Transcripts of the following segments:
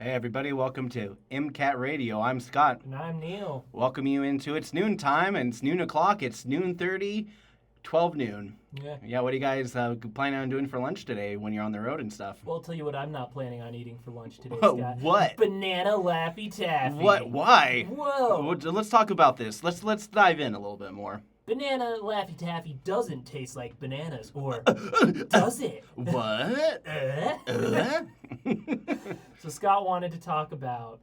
Hey everybody, welcome to MCAT Radio. I'm Scott. And I'm Neil. Welcome you into it's noon time, and it's noon o'clock. It's noon 30, 12 noon. Yeah. What are you guys planning on doing for lunch today when you're on the road and stuff? Well, I'll tell you what I'm not planning on eating for lunch today, Whoa, Scott. what? Banana Laffy Taffy. What? Why? Whoa. Let's talk about this. Let's dive in a little bit more. Banana Laffy Taffy doesn't taste like bananas, or does it? What? So Scott wanted to talk about...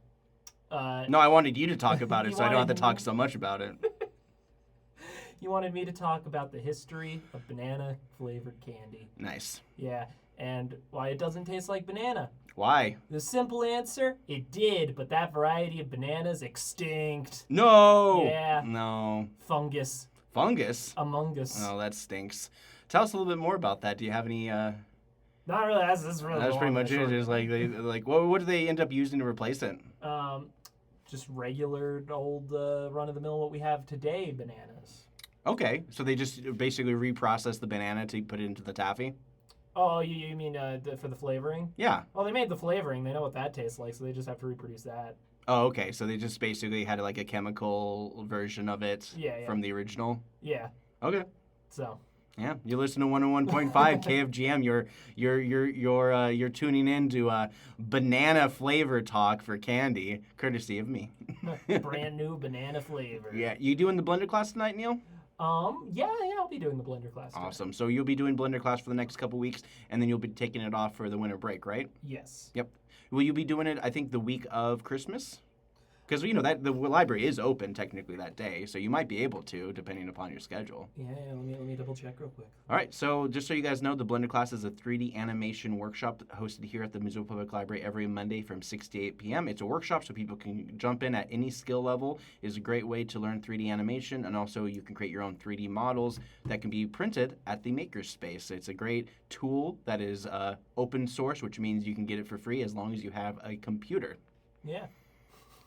No, I wanted you to talk about it, so I don't have to wanted- talk so much about it. You wanted me to talk about the history of banana-flavored candy. Nice. Yeah, and why it doesn't taste like banana. Why? The simple answer, it did, but that variety of bananas extinct. No. Yeah. No. Fungus. Fungus? Among us. Oh, that stinks. Tell us a little bit more about that. Do you have any... Not really. That's really. That's long pretty and much it. short. Just like what do they end up using to replace it? Just regular old run-of-the-mill what we have today bananas. Okay, so they just basically reprocess the banana to put it into the taffy? Oh, you mean for the flavoring? Yeah. Well, they made the flavoring. They know what that tastes like, so they just have to reproduce that. Oh, okay. So they just basically had like a chemical version of it Yeah. from the original? Yeah. Okay. So. Yeah, you listen to 101.5 KFGM. You're tuning in to banana flavor talk for candy, courtesy of me. Brand new banana flavor. Yeah, you doing the blender class tonight, Neil? Yeah, I'll be doing the blender class tonight. Awesome. So you'll be doing blender class for the next couple weeks, and then you'll be taking it off for the winter break, right? Yes. Yep. Will you be doing it, I think, the week of Christmas? Because, that the library is open technically that day, so you might be able to, depending upon your schedule. Yeah, let me double check real quick. All right, so just so you guys know, the Blender class is a 3D animation workshop hosted here at the Missoula Public Library every Monday from 6 to 8 p.m. It's a workshop so people can jump in at any skill level. It's a great way to learn 3D animation, and also you can create your own 3D models that can be printed at the Makerspace. It's a great tool that is open source, which means you can get it for free as long as you have a computer. Yeah.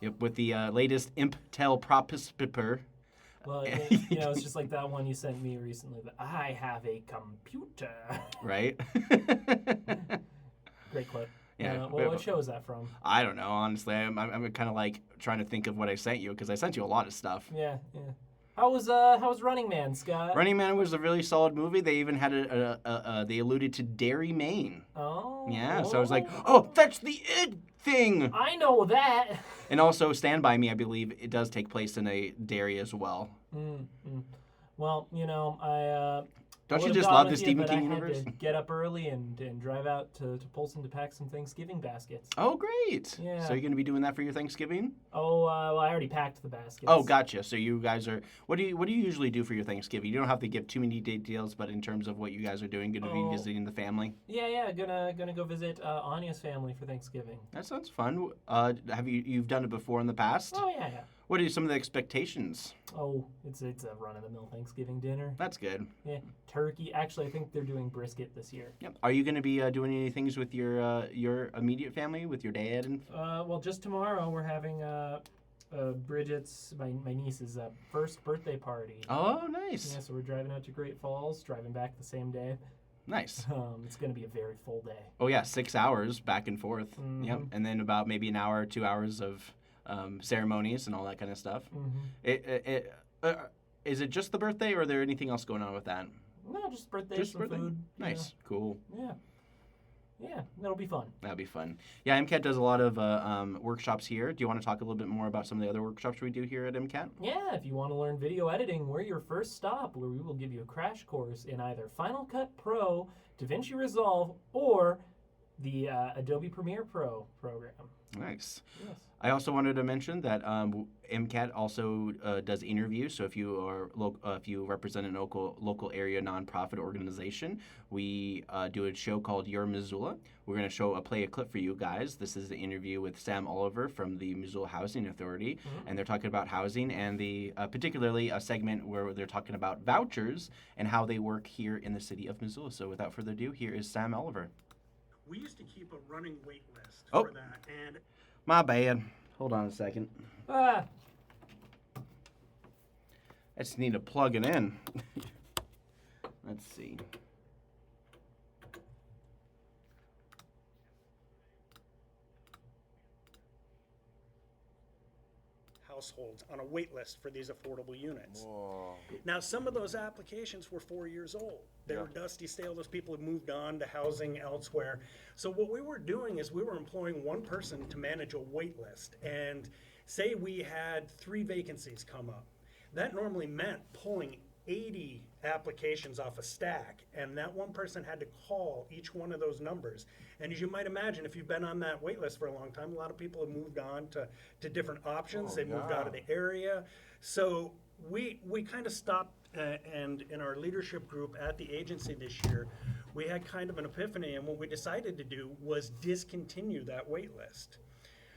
Yep, with the latest Imptel processor. Well, it's just like that one you sent me recently. That I have a computer. Right? Great clip. Yeah. What show is that from? I don't know, honestly. I'm kind of like trying to think of what I sent you because I sent you a lot of stuff. Yeah. How was Running Man, Scott? Running Man was a really solid movie. They even had they alluded to Derry, Maine. Oh. Yeah, so I was like, oh, that's the it thing. I know that. And also, Stand By Me, I believe it does take place in a Derry as well. Well, I. Don't you would've just gone love with the you, Stephen but King I universe? had to get up early and drive out to Polson to pack some Thanksgiving baskets. Oh, great. Yeah. So you're going to be doing that for your Thanksgiving? Oh, well, I already packed the baskets. Oh, gotcha. So you guys are what do you usually do for your Thanksgiving? You don't have to give too many details, but in terms of what you guys are doing, going to be visiting the family. Yeah, gonna go visit Anya's family for Thanksgiving. That sounds fun. Have you've done it before in the past? Oh yeah. What are some of the expectations? Oh, it's a run-of-the-mill Thanksgiving dinner. That's good. Yeah, turkey. Actually, I think they're doing brisket this year. Yep. Are you going to be doing any things with your immediate family, with your dad? And well, just tomorrow we're having Bridget's, my niece's first birthday party. Oh, nice. Yeah, so we're driving out to Great Falls, driving back the same day. Nice. It's going to be a very full day. Oh yeah, 6 hours back and forth. Mm-hmm. Yep. And then about maybe an hour, 2 hours of ceremonies and all that kind of stuff. Mm-hmm. Is it just the birthday, or is there anything else going on with that? No, just birthday, Just some birthday? food. Nice. Cool. Yeah, that'll be fun. That'll be fun. Yeah, MCAT does a lot of workshops here. Do you want to talk a little bit more about some of the other workshops we do here at MCAT? Yeah, if you want to learn video editing, we're your first stop, where we will give you a crash course in either Final Cut Pro, DaVinci Resolve, or the Adobe Premiere Pro program. Nice. Yes. I also wanted to mention that MCAT also does interviews. So if you are if you represent a local area nonprofit organization, we do a show called Your Missoula. We're going to play a clip for you guys. This is the interview with Sam Oliver from the Missoula Housing Authority, and they're talking about housing and particularly a segment where they're talking about vouchers and how they work here in the city of Missoula. So without further ado, here is Sam Oliver. We used to keep a running wait list Oh. for that, and My bad. Hold on a second. Ah, I just need to plug it in. Let's see. households on a wait list for these affordable units. Whoa. Now, some of those applications were 4 years old. They were dusty, stale. Those people had moved on to housing elsewhere. So what we were doing is we were employing one person to manage a wait list. And say we had 3 vacancies come up. That normally meant pulling 80 applications off a stack, and that one person had to call each one of those numbers. And as you might imagine, if you've been on that wait list for a long time, a lot of people have moved on to different options. They moved out of the area. So we kind of stopped, and in our leadership group at the agency this year, we had kind of an epiphany, and what we decided to do was discontinue that wait list.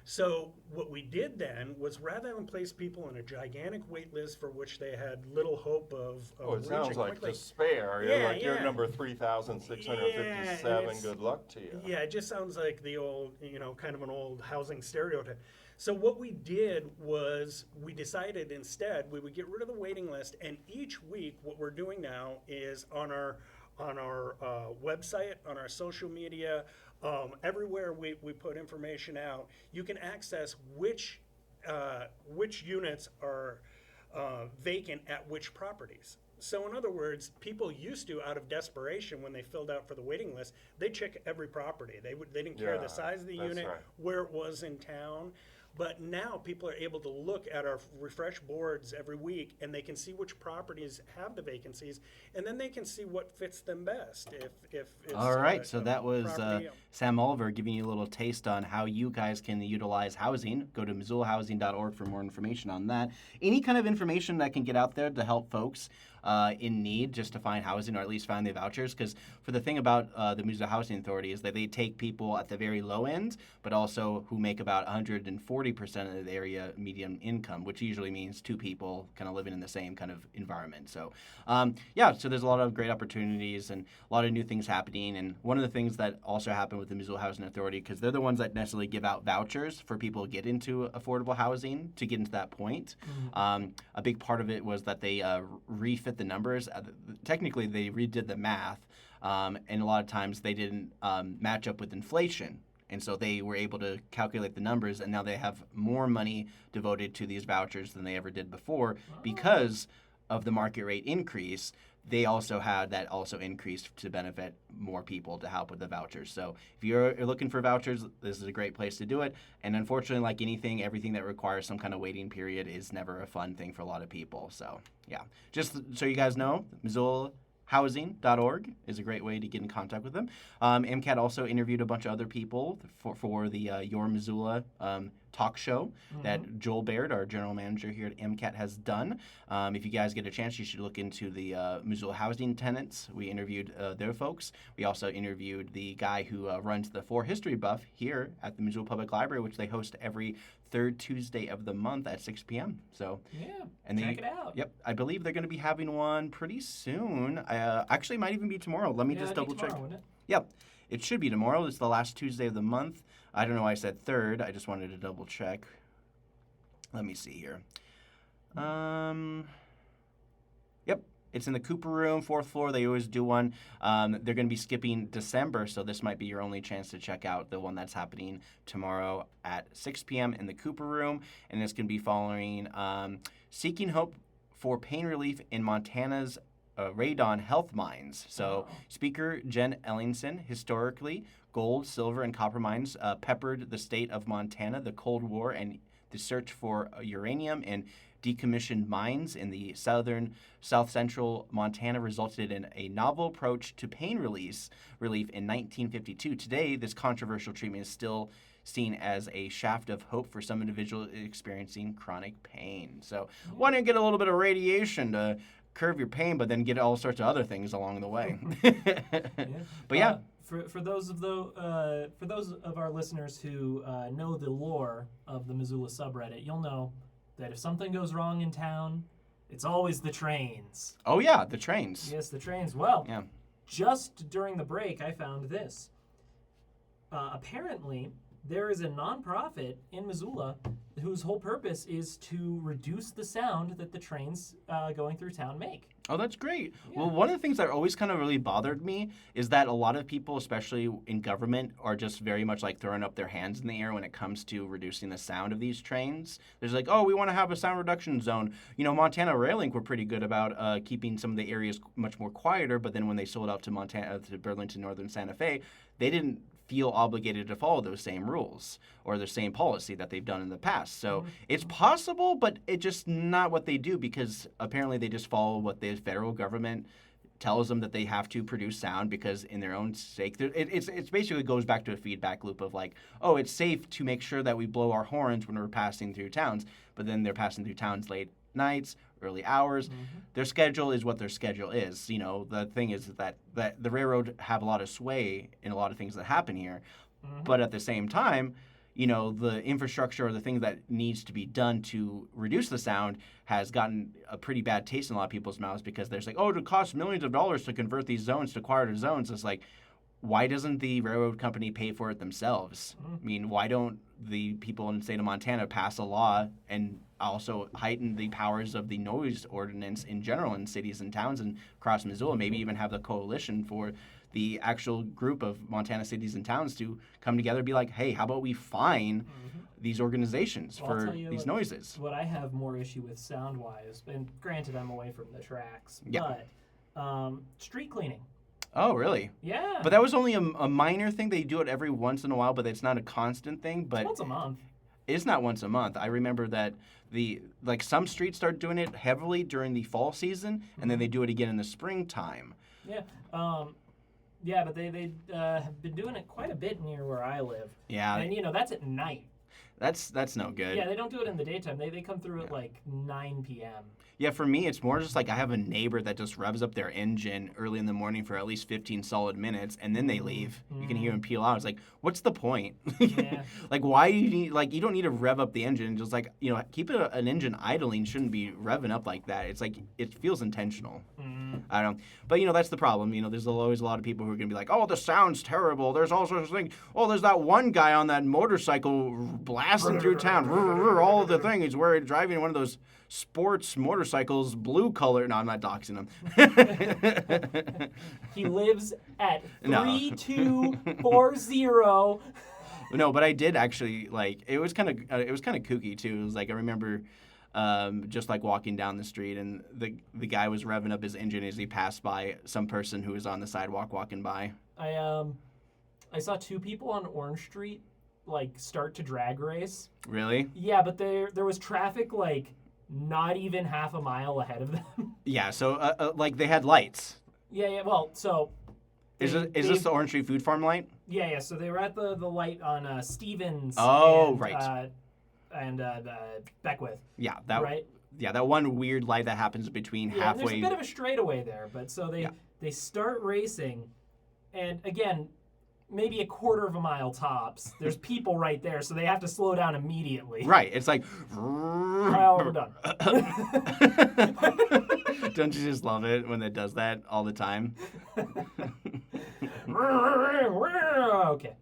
So what we did then was, rather than place people in a gigantic wait list for which they had little hope of Oh, it sounds reaching like quickly, despair. You're Yeah. number 3,657. Yeah, Good luck to you. Yeah, it just sounds like the old, kind of an old housing stereotype. So what we did was we decided instead we would get rid of the waiting list, and each week what we're doing now is on our website, on our social media, everywhere we put information out, you can access which units are vacant at which properties. So in other words, people used to, out of desperation, when they filled out for the waiting list, they check every property. They didn't care the size of the that's unit, right. where it was in town. But now people are able to look at our refresh boards every week, and they can see which properties have the vacancies, and then they can see what fits them best. If it's, All right, so that was property- Sam Oliver giving you a little taste on how you guys can utilize housing. Go to MissoulaHousing.org for more information on that. Any kind of information that can get out there to help folks in need just to find housing, or at least find the vouchers. Because for the thing about the Missoula Housing Authority is that they take people at the very low end, but also who make about 140% of the area median income, which usually means 2 people kind of living in the same kind of environment. So, so there's a lot of great opportunities and a lot of new things happening. And one of the things that also happened with the Missoula Housing Authority, because they're the ones that necessarily give out vouchers for people to get into affordable housing to get into that point. A big part of it was that they refit the numbers. Technically, they redid the math, and a lot of times they didn't match up with inflation. And so they were able to calculate the numbers, and now they have more money devoted to these vouchers than they ever did before because of the market rate increase. They also had that also increased to benefit more people to help with the vouchers. So if you're looking for vouchers, this is a great place to do it. And unfortunately, like anything, everything that requires some kind of waiting period is never a fun thing for a lot of people. So yeah, just so you guys know, MissoulaHousing.org is a great way to get in contact with them. MCAT also interviewed a bunch of other people for the Your Missoula talk show that Joel Baird, our general manager here at MCAT, has done. If you guys get a chance, you should look into the Missoula housing tenants. We interviewed their folks. We also interviewed the guy who runs the 4 History Buff here at the Missoula Public Library, which they host every 3rd Tuesday of the month at 6 p.m. So check it out. Yep, I believe they're going to be having one pretty soon. Actually, it might even be tomorrow. Let me just double check. Wouldn't it? Yep, it should be tomorrow. It's the last Tuesday of the month. I don't know why I said 3rd. I just wanted to double check. Let me see here. Yep, it's in the Cooper Room, 4th floor. They always do one. They're going to be skipping December, so this might be your only chance to check out the one that's happening tomorrow at 6 p.m. in the Cooper Room. And it's going to be following Seeking Hope for Pain Relief in Montana's radon health mines. So Speaker Jen Ellingson, historically, gold, silver, and copper mines peppered the state of Montana. The Cold War and the search for uranium and decommissioned mines in the south central Montana resulted in a novel approach to pain relief in 1952. Today, this controversial treatment is still seen as a shaft of hope for some individuals experiencing chronic pain. So why don't you get a little bit of radiation to curb your pain, but then get all sorts of other things along the way? But yeah. For those of our listeners who know the lore of the Missoula subreddit, you'll know that if something goes wrong in town, it's always the trains. Oh yeah, the trains. Yes, the trains. Well, just during the break, I found this. Apparently, there is a nonprofit in Missoula whose whole purpose is to reduce the sound that the trains going through town make. Oh, that's great. Yeah. Well, one of the things that always kind of really bothered me is that a lot of people, especially in government, are just very much like throwing up their hands in the air when it comes to reducing the sound of these trains. There's like, oh, we want to have a sound reduction zone. You know, Montana Rail Link were pretty good about keeping some of the areas much more quieter, but then when they sold out to Burlington Northern Santa Fe, they didn't feel obligated to follow those same rules or the same policy that they've done in the past. So it's possible, but it's just not what they do, because apparently they just follow what the federal government tells them that they have to produce sound, because in their own sake, it's basically goes back to a feedback loop of like, oh, it's safe to make sure that we blow our horns when we're passing through towns, but then they're passing through towns late nights, early hours. Their schedule is what their schedule is. You know, the thing is that the railroad have a lot of sway in a lot of things that happen here, but at the same time, you know, the infrastructure or the thing that needs to be done to reduce the sound has gotten a pretty bad taste in a lot of people's mouths, because there's like, oh, it costs millions of dollars to convert these zones to quieter zones. It's like, why doesn't the railroad company pay for it themselves? I mean, why don't the people in the state of Montana pass a law and also heighten the powers of the noise ordinance in general in cities and towns and across Missoula, maybe even have the coalition for the actual group of Montana cities and towns to come together and be like, hey, how about we fine these organizations Well, I'll for tell you these noises? What I have more issue with sound-wise, and granted I'm away from the tracks, Yeah. but street cleaning. Oh, really? Yeah. But that was only a minor thing. They do it every once in a while, but it's not a constant thing. But once a month. it's not once a month. I remember that some streets start doing it heavily during the fall season, and then they do it again in the springtime. Yeah. Yeah, but they have been doing it quite a bit near where I live. Yeah. And, you know, that's at night. That's no good. Yeah, they don't do it in the daytime. They come through at like 9 p.m. Yeah, for me, it's more just like I have a neighbor that just revs up their engine early in the morning for at least 15 solid minutes, and then they leave. You can hear them peel out. It's like, what's the point? Yeah. Like, why do you need, like, you don't need to rev up the engine. Just like, you know, keep an engine idling shouldn't be revving up like that. It's like, it feels intentional. I don't know. But, you know, that's the problem. You know, there's always a lot of people who are going to be like, oh, the sound's terrible. There's all sorts of things. Oh, there's that one guy on that motorcycle blasting through town. All of the thing is where he's driving one of those sports motorcycles, blue color. No, I'm not doxing him. He lives at No. 3240. No, but I did actually, like, it was kind of kooky too. It was like, I remember just like walking down the street, and the guy was revving up his engine as he passed by some person who was on the sidewalk walking by. I saw two people on Orange Street like start to drag race. Really? Yeah, but there was traffic like not even half a mile ahead of them. Yeah, so like they had lights. Yeah. Well, so Is this the Orange Street Food Farm light? Yeah. So they were at the light on Stevens. Oh, and, right. And Beckwith. Yeah, that right. Yeah, that one weird light that happens between Yeah, halfway. there's a bit of a straightaway there, but so they start racing, and again, maybe a quarter of a mile tops. There's people right there, so they have to slow down immediately. Right, it's like. Well, we're done. Don't you just love it when it does that all the time? Okay.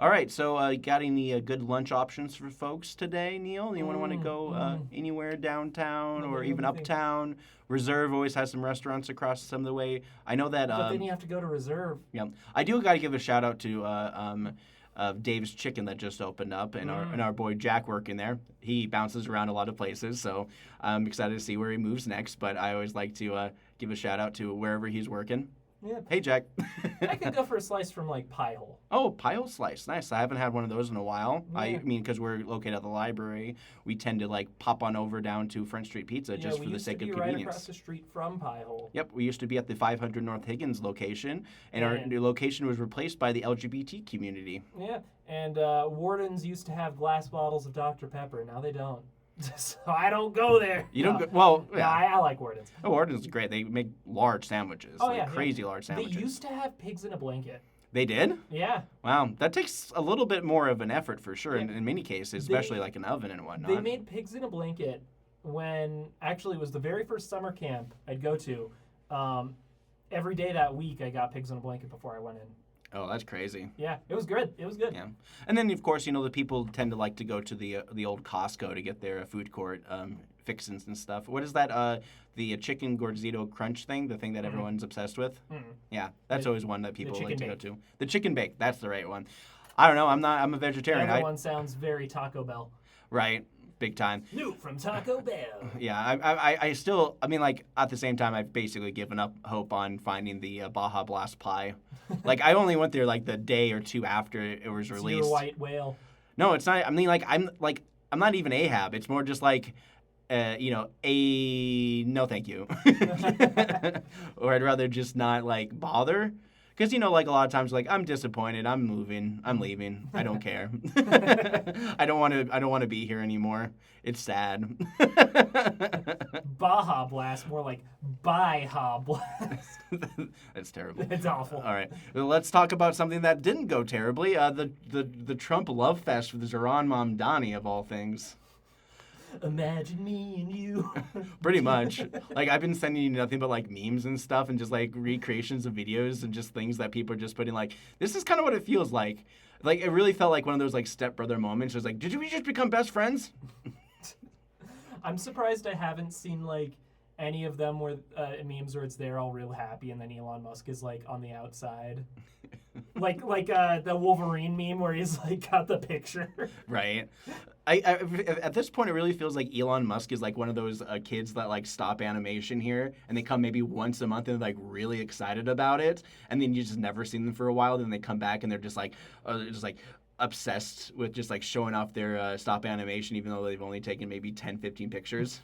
All right, so got any good lunch options for folks today, Neil? You want to go anywhere downtown or even uptown? Reserve always has some restaurants across some of the way. I know that. But then you have to go to Reserve. Yeah, I do got to give a shout out to Dave's Chicken that just opened up, and our boy Jack working there. He bounces around a lot of places, so I'm excited to see where he moves next. But I always like to give a shout out to wherever he's working. Yeah. Hey, Jack. I could go for a slice from like Pie Hole. Oh, Pie Hole Slice. Nice. I haven't had one of those in a while. Yeah. I mean, because we're located at the library, we tend to like pop on over down to French Street Pizza just for the sake of convenience. We used to be right across the street from Pie Hole. Yep, we used to be at the 500 North Higgins location, and our new location was replaced by the LGBT community. Yeah, and Wardens used to have glass bottles of Dr. Pepper. Now they don't. So I don't go there. You don't go, well, No, yeah. I like Wardens. Oh, Wardens is great. They make large sandwiches. Oh, like yeah. crazy large sandwiches. They used to have pigs in a blanket. They did? Yeah. Wow, that takes a little bit more of an effort for sure Yeah. in many cases, especially like an oven and whatnot. They made pigs in a blanket when, actually, it was the very first summer camp I'd go to. Every day that week, I got pigs in a blanket before I went in. Oh, that's crazy. Yeah, it was good. It was good. Yeah, and then of course the people tend to like to go to the old Costco to get their food court fixins and stuff. What is that? The chicken Gordito Crunch thing, the thing that everyone's obsessed with. Yeah, that's always one that people like to go to. The chicken bake. That's the right one. I don't know. I'm a vegetarian. The other one sounds very Taco Bell. Right. Big time. New from Taco Bell. Yeah, I still, I mean, like, at the same time, I've basically given up hope on finding the Baja Blast pie. Like, I only went there, like, the day or two after it was released. It's your white whale. No, it's not. I mean, I'm not even Ahab. It's more just like, no thank you. Or I'd rather just not, like, bother. Because, like, a lot of times, like, I'm disappointed. I'm moving. I'm leaving. I don't care. I don't want to be here anymore. It's sad. Baja Blast, more like Baja Blast. That's terrible. It's awful. All right. Well, let's talk about something that didn't go terribly. The Trump Love Fest with Zoran Mamdani, of all things. Imagine me and you. Pretty much. Like, I've been sending you nothing but, like, memes and stuff and just, like, recreations of videos and just things that people are just putting, like, this is kind of what it feels like. Like, it really felt like one of those, like, stepbrother moments. It was like, did we just become best friends? I'm surprised I haven't seen, like, any of them where memes where they're all real happy and then Elon Musk is, like, on the outside. like the Wolverine meme where he's, like, got the picture. Right. I at this point, it really feels like Elon Musk is like one of those kids that like stop animation here, and they come maybe once a month and they're like really excited about it, and then you just never see them for a while. Then they come back and they're just like obsessed with just like showing off their stop animation, even though they've only taken maybe 10, 15 pictures.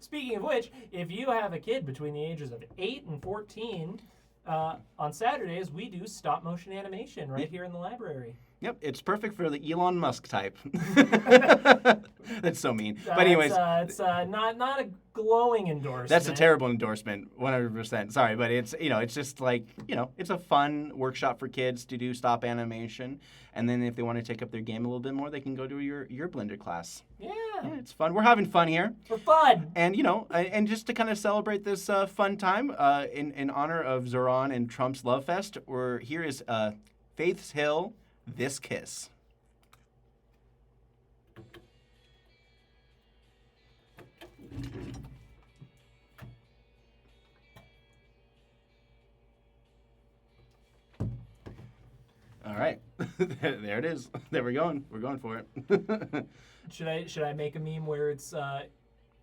Speaking of which, if you have a kid between the ages of 8 and 14, on Saturdays we do stop motion animation right here in the library. Yep, it's perfect for the Elon Musk type. That's so mean. But anyways, it's not a glowing endorsement. That's a terrible endorsement, 100%. Sorry, but it's it's just like it's a fun workshop for kids to do stop animation, and then if they want to take up their game a little bit more, they can go to your Blender class. Yeah, it's fun. We're having fun here. For fun. And and just to kind of celebrate this fun time in honor of Zoran and Trump's Love Fest, here is Faith's Hill. This Kiss. All right, there it is. There we're going. We're going for it. Should I make a meme where it's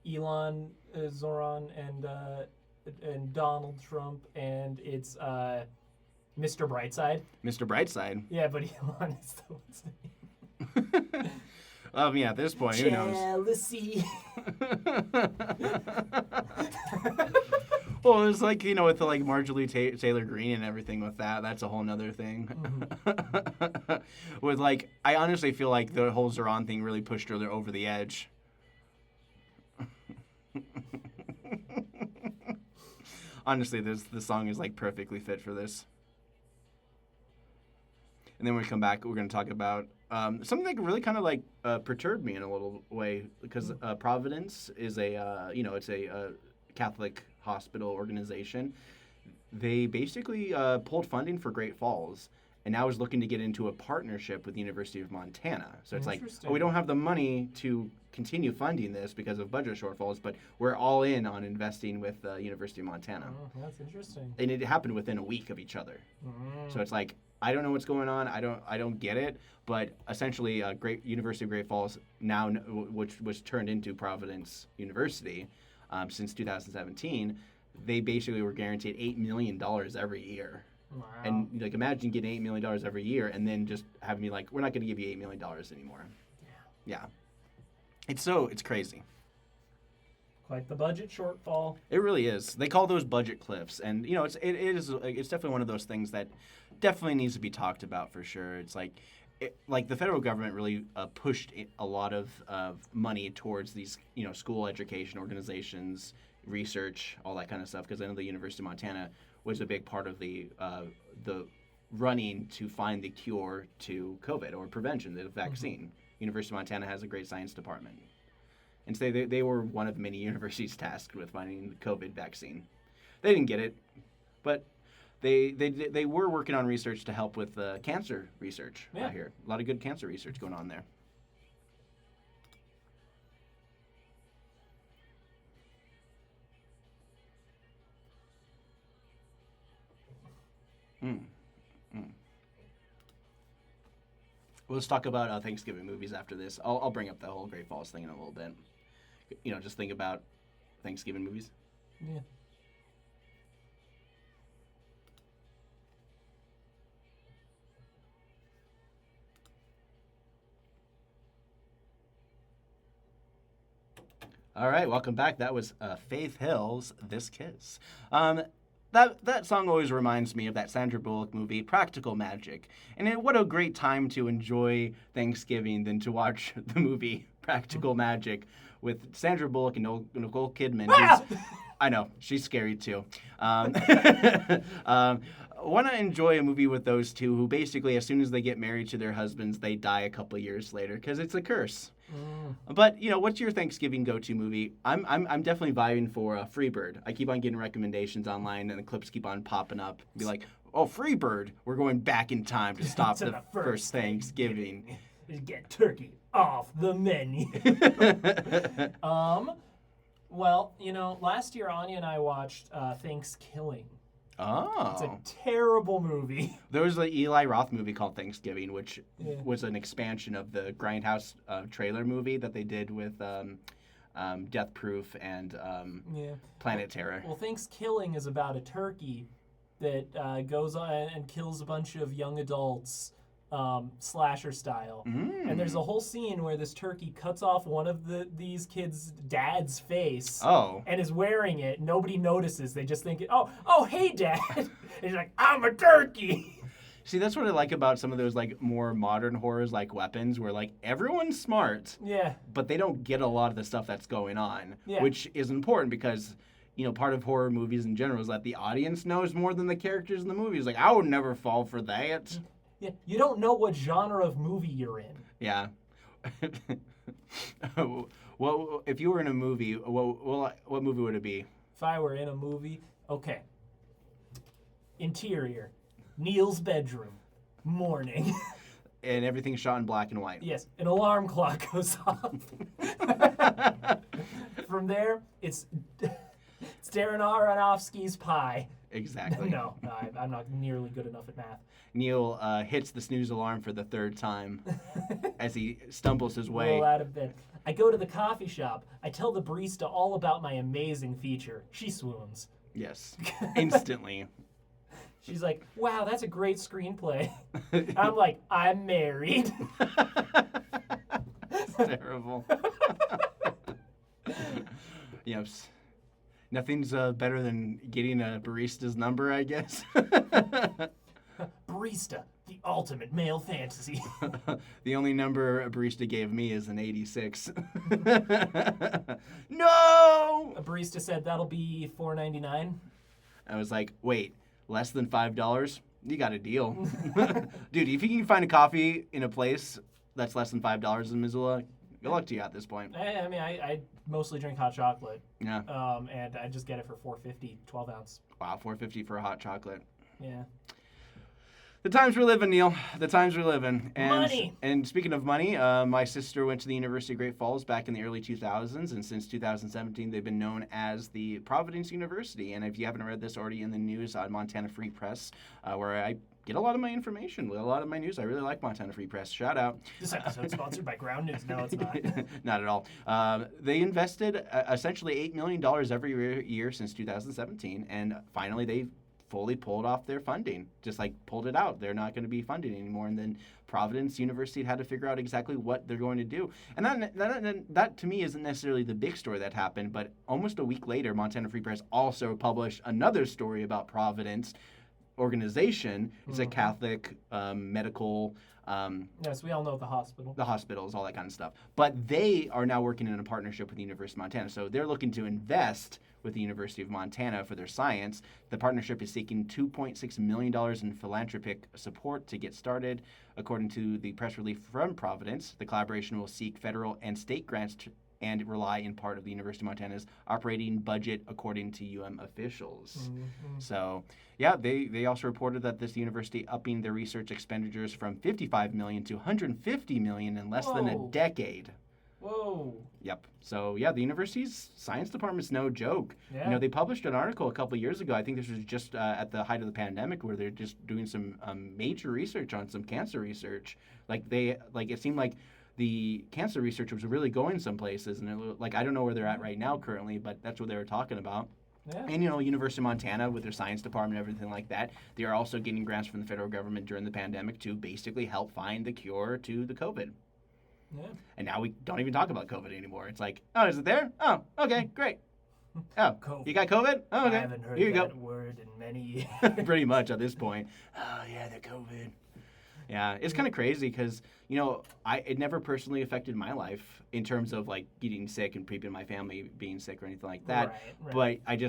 Elon, Zoran, and Donald Trump, and it's Mr. Brightside? Mr. Brightside. Yeah, but Elon is the one's name. Yeah, at this point, who knows? Jealousy. Well, it's like, with the, like, Marjorie Taylor Greene and everything with that. That's a whole nother thing. Mm-hmm. With, like, I honestly feel like the whole Zoran thing really pushed her over the edge. Honestly, the song is, like, perfectly fit for this. And then when we come back, we're going to talk about something that really kind of like perturbed me in a little way, because Providence is it's a Catholic hospital organization. They basically pulled funding for Great Falls and now is looking to get into a partnership with the University of Montana. So it's like, we don't have the money to continue funding this because of budget shortfalls, but we're all in on investing with the University of Montana. Oh, that's interesting. And it happened within a week of each other. So it's like, I don't know what's going on. I don't get it. But essentially, University of Great Falls now, which was turned into Providence University since 2017, they basically were guaranteed $8 million every year. Wow. And like, imagine getting $8 million every year, and then just having me like, we're not going to give you $8 million anymore. Yeah. It's crazy. Quite the budget shortfall. It really is. They call those budget cliffs, and it's definitely one of those things that definitely needs to be talked about for sure. It's like the federal government really pushed a lot of money towards these school education organizations, research, all that kind of stuff. Because I know the University of Montana was a big part of the running to find the cure to COVID or prevention, the vaccine. Mm-hmm. University of Montana has a great science department. And so they were one of many universities tasked with finding the COVID vaccine. They didn't get it, but they were working on research to help with cancer research Yeah. out here. A lot of good cancer research going on there. Well, let's talk about Thanksgiving movies after this. I'll bring up the whole Great Falls thing in a little bit. Just think about Thanksgiving movies. Yeah. All right, welcome back. That was Faith Hill's "This Kiss." That song always reminds me of that Sandra Bullock movie, Practical Magic. And what a great time to enjoy Thanksgiving than to watch the movie Practical Magic with Sandra Bullock and Nicole Kidman. I know, she's scary too. Want to enjoy a movie with those two who basically, as soon as they get married to their husbands, they die a couple years later because it's a curse. But what's your Thanksgiving go-to movie? I'm definitely vibing for Freebird. I keep on getting recommendations online, and the clips keep on popping up. Be like, oh, Freebird, we're going back in time to stop To the first Thanksgiving. Get turkey off the menu. Well, last year Anya and I watched Thanksgiving. Oh. It's a terrible movie. There was an Eli Roth movie called Thanksgiving, which was an expansion of the Grindhouse trailer movie that they did with Death Proof and Planet Terror. Well, Thanksgiving is about a turkey that goes on and kills a bunch of young adults, slasher style. And there's a whole scene where this turkey cuts off one of these kids' dad's face and is wearing it. Nobody notices. They just think, oh, hey, Dad. And he's like, I'm a turkey. See, that's what I like about some of those more modern horrors like Weapons, where everyone's smart, but they don't get a lot of the stuff that's going on, which is important because part of horror movies in general is that the audience knows more than the characters in the movies. I would never fall for that. Yeah, you don't know what genre of movie you're in. Yeah. Well, if you were in a movie, what movie would it be? If I were in a movie, okay. Interior, Neil's bedroom, morning. And everything's shot in black and white. Yes, an alarm clock goes off. From there, it's Darren Aronofsky's Pie. Exactly. No, I'm not nearly good enough at math. Neil hits the snooze alarm for the third time as he stumbles his way. Roll out of bed. I go to the coffee shop. I tell the barista all about my amazing feature. She swoons. Yes, instantly. She's like, wow, that's a great screenplay. I'm like, I'm married. Terrible. Yes. Nothing's better than getting a barista's number, I guess. Barista, the ultimate male fantasy. The only number a barista gave me is an 86. No! A barista said that'll be $4.99. I was like, wait, less than $5? You got a deal. Dude, if you can find a coffee in a place that's less than $5 in Missoula, good luck to you at this point. I mean, I mostly drink hot chocolate. Yeah. And I just get it for $4.50, 12 ounce. Wow, $4.50 for a hot chocolate. Yeah. The times we're living, Neil. The times we're living. And, Money. And speaking of money, my sister went to the University of Great Falls back in the early 2000s, and since 2017, they've been known as the Providence University. And if you haven't read this already in the news on Montana Free Press, where I get a lot of my information, a lot of my news, I really like Montana Free Press. Shout out. This episode's sponsored by Ground News. No, it's not. Not at all. They invested essentially $8 million every year since 2017, and finally they fully pulled off their funding, just pulled it out. They're not going to be funding anymore. And then Providence University had to figure out exactly what they're going to do. And that to me isn't necessarily the big story that happened, but almost a week later, Montana Free Press also published another story about Providence organization. It's a Catholic medical Yes, we all know the hospital. The hospitals, all that kind of stuff. But they are now working in a partnership with the University of Montana. So they're looking to invest with the University of Montana for their science. The partnership is seeking $2.6 million in philanthropic support to get started. According to the press release from Providence, the collaboration will seek federal and state grants and rely in part of the University of Montana's operating budget, according to officials. So, yeah, they also reported that this university upping their research expenditures from $55 million to $150 million in less than a Whoa. decade. Whoa. Yep. So, yeah, the university's science department's no joke. Yeah. You know, they published an article a couple of years ago. I think this was just at the height of the pandemic, where they're just doing some major research on some cancer research. It seemed like the cancer research was really going some places, and I don't know where they're at right now currently, but that's what they were talking about. Yeah. And, University of Montana, with their science department and everything like that, they are also getting grants from the federal government during the pandemic to basically help find the cure to the COVID. Yeah. And now we don't even talk about COVID anymore. It's like, oh, is it there? Oh, okay, great. Oh, COVID. you got COVID? Oh, okay. I haven't heard Here you that go. word in many years. Pretty much at this point. Oh, yeah, the COVID. Yeah, it's kind of crazy because, it never personally affected my life in terms of getting sick and people in my family being sick or anything like that. Right. But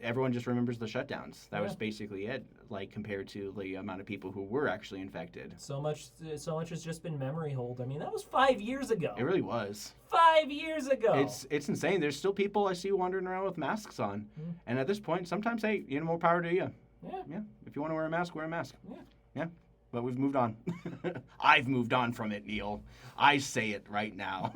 everyone just remembers the shutdowns. That was Yeah. basically it, compared to the amount of people who were actually infected. So much has just been memory hold. I mean, that was 5 years ago. It really was. 5 years ago. It's insane. There's still people I see wandering around with masks on. And at this point, sometimes, hey, more power to you. Yeah. Yeah. If you want to wear a mask, wear a mask. Yeah. Yeah. But we've moved on. I've moved on from it, Neil. I say it right now.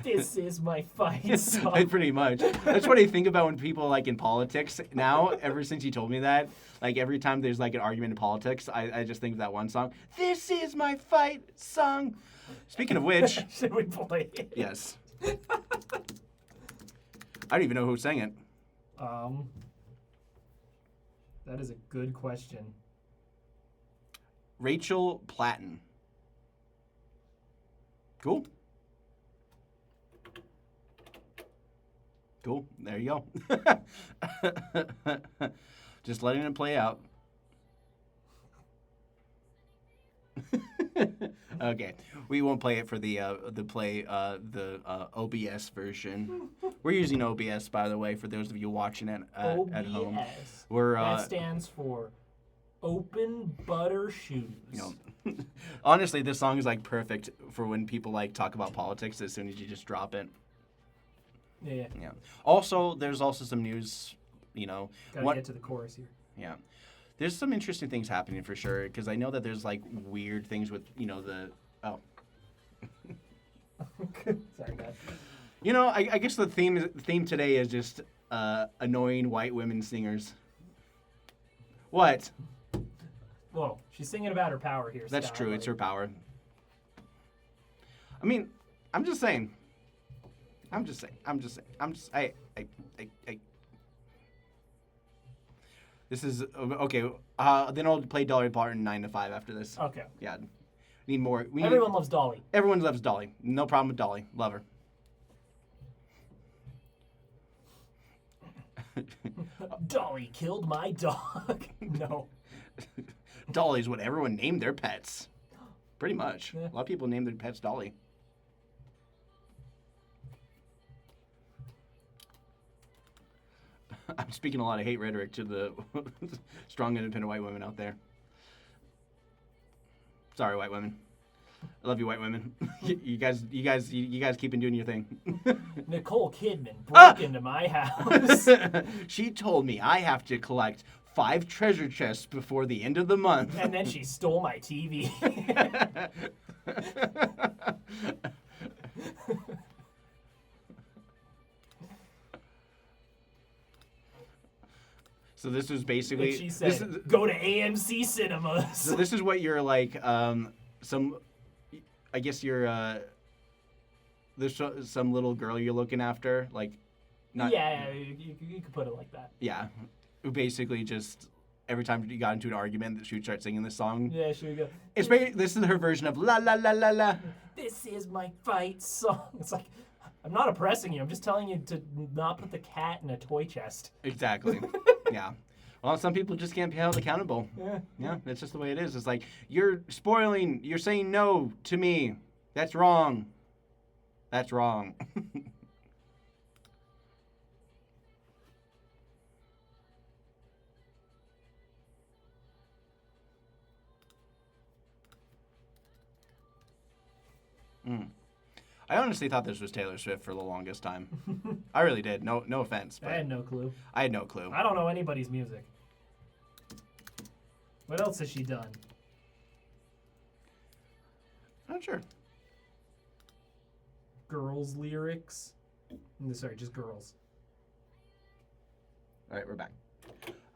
This is my fight song. Pretty much. That's what I think about when people in politics now. Ever since you told me that, every time there's an argument in politics, I just think of that one song. This is my fight song. Speaking of which, Should we play it? yes. I don't even know who sang it. That is a good question. Rachel Platten. Cool. Cool. There you go. Just letting it play out. Okay, we won't play it for the OBS version. We're using OBS, by the way, for those of you watching it at home. OBS. We're That stands for Open Butter Shoes. Honestly, this song is perfect for when people talk about politics as soon as you just drop it. Yeah. Yeah. Also, there's also some news. Gotta get to the chorus here. Yeah. There's some interesting things happening for sure, because I know that there's weird things with the Sorry, guys. I guess the theme today is just annoying white women singers. What? Whoa, she's singing about her power here. That's Scott, true. It's her power. I mean, I'm just saying. This is okay. Then I'll play Dolly Parton 9 to 5 after this. Okay. Yeah. Need more. Everyone loves Dolly. Everyone loves Dolly. No problem with Dolly. Love her. Dolly killed my dog. No. Dolly's what everyone named their pets. Pretty much. Yeah. A lot of people name their pets Dolly. I'm speaking a lot of hate rhetoric to the strong, independent white women out there. Sorry, white women. I love you, white women. you guys keep on doing your thing. Nicole Kidman broke into my house. She told me I have to collect 5 treasure chests before the end of the month. And then she stole my TV. So this was basically. And she said, "Go to AMC Cinemas." So this is what you're some. I guess you're. There's some little girl you're looking after, not. Yeah, you could put it like that. Yeah, who basically just every time you got into an argument, she would start singing this song. Yeah, should we go? It's this is her version of la la la la la. This is my fight song. It's like, I'm not oppressing you. I'm just telling you to not put the cat in a toy chest. Exactly. Yeah. Well, some people just can't be held accountable. Yeah. Yeah, that's just the way it is. It's like, you're saying no to me. That's wrong. That's wrong. I honestly thought this was Taylor Swift for the longest time. I really did. No offense. I But had no clue. I had no clue. I don't know anybody's music. What else has she done? Not sure. Girls lyrics? Sorry, just girls. All right, we're back.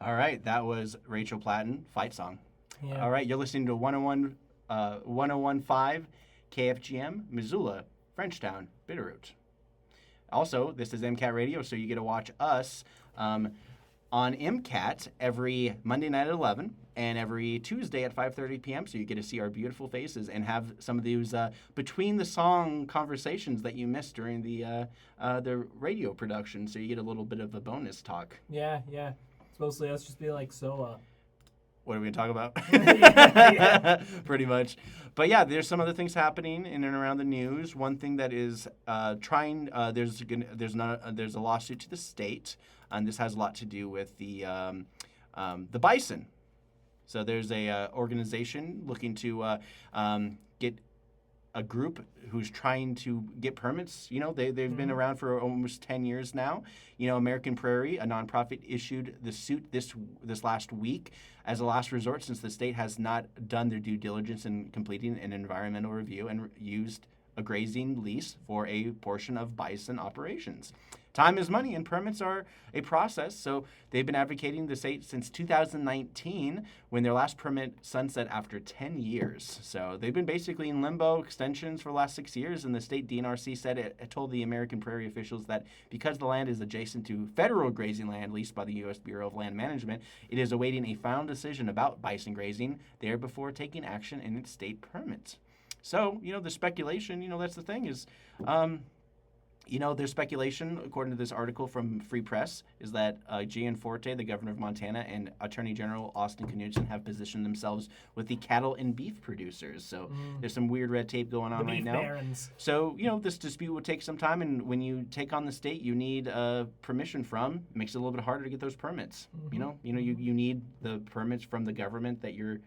All right, that was Rachel Platten, Fight Song. Yeah. All right, you're listening to 101.5 KFGM, Missoula, Frenchtown, Bitterroot. Also, this is MCAT Radio, so you get to watch us on MCAT every Monday night at 11 and every Tuesday at 5:30 p.m. So you get to see our beautiful faces and have some of these between the song conversations that you missed during the radio production. So you get a little bit of a bonus talk. Yeah. It's mostly us just be like, so, What are we going to talk about? Yeah. Pretty much. But yeah, there's some other things happening in and around the news. One thing that is there's a lawsuit to the state, and this has a lot to do with the bison. So there's a organization looking to get a group who's trying to get permits. You know, they've been around for almost 10 years now. You know, American Prairie, a nonprofit, issued the suit this last week as a last resort since the state has not done their due diligence in completing an environmental review and used a grazing lease for a portion of bison operations. Time is money, and permits are a process. So they've been advocating the state since 2019, when their last permit sunset after 10 years. So they've been basically in limbo extensions for the last 6 years, and the state DNRC said it told the American Prairie officials that because the land is adjacent to federal grazing land leased by the U.S. Bureau of Land Management, it is awaiting a final decision about bison grazing there before taking action in its state permits. So, you know, the speculation, you know, that's the thing is, there's speculation, according to this article from Free Press, is that Gianforte, the governor of Montana, and Attorney General Austin Knudsen have positioned themselves with the cattle and beef producers. So there's some weird red tape going on right now. Barons. So, you know, this dispute would take some time, and when you take on the state, you need permission from. It makes it a little bit harder to get those permits. You need the permits from the government that you're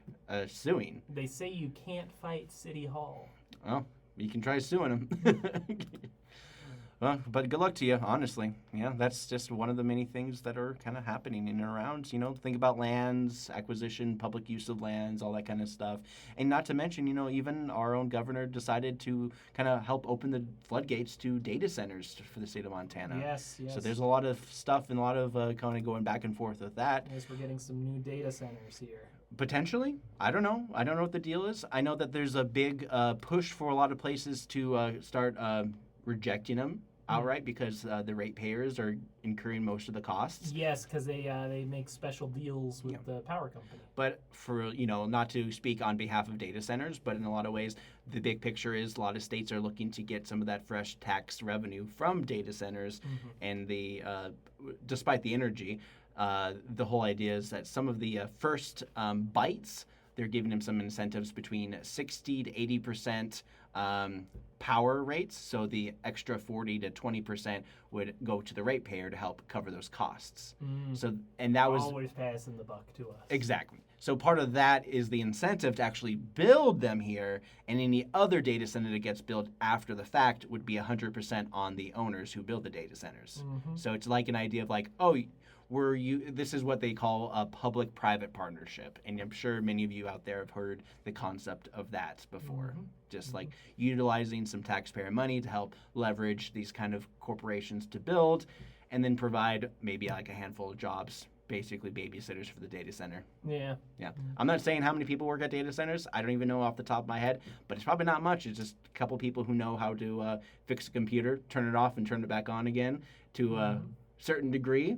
suing. They say you can't fight City Hall. Well, you can try suing them. Well, but good luck to you, honestly. Yeah, that's just one of the many things that are kind of happening in and around. You know, think about lands, acquisition, public use of lands, all that kind of stuff. And not to mention, you know, even our own governor decided to kind of help open the floodgates to data centers for the state of Montana. Yes. So there's a lot of stuff and a lot of kind of going back and forth with that. Yes, we're getting some new data centers here. Potentially. I don't know. I don't know what the deal is. I know that there's a big push for a lot of places to start rejecting them outright because the ratepayers are incurring most of the costs. Yes, because they make special deals with the power company. But for, you know, not to speak on behalf of data centers, but in a lot of ways, the big picture is a lot of states are looking to get some of that fresh tax revenue from data centers, and despite the energy, the whole idea is that some of the first bites, they're giving them some incentives between 60 to 80% power rates. So the extra 40 to 20% would go to the ratepayer to help cover those costs. So, and that was always passing the buck to us. Exactly. So part of that is the incentive to actually build them here, and any other data center that gets built after the fact would be 100% on the owners who build the data centers. So it's like an idea of like, this is what they call a public-private partnership, and I'm sure many of you out there have heard the concept of that before. Just like utilizing some taxpayer money to help leverage these kind of corporations to build, and then provide maybe like a handful of jobs, basically babysitters for the data center. Yeah. I'm not saying how many people work at data centers. I don't even know off the top of my head, but it's probably not much. It's just a couple people who know how to fix a computer, turn it off, and turn it back on again to a certain degree.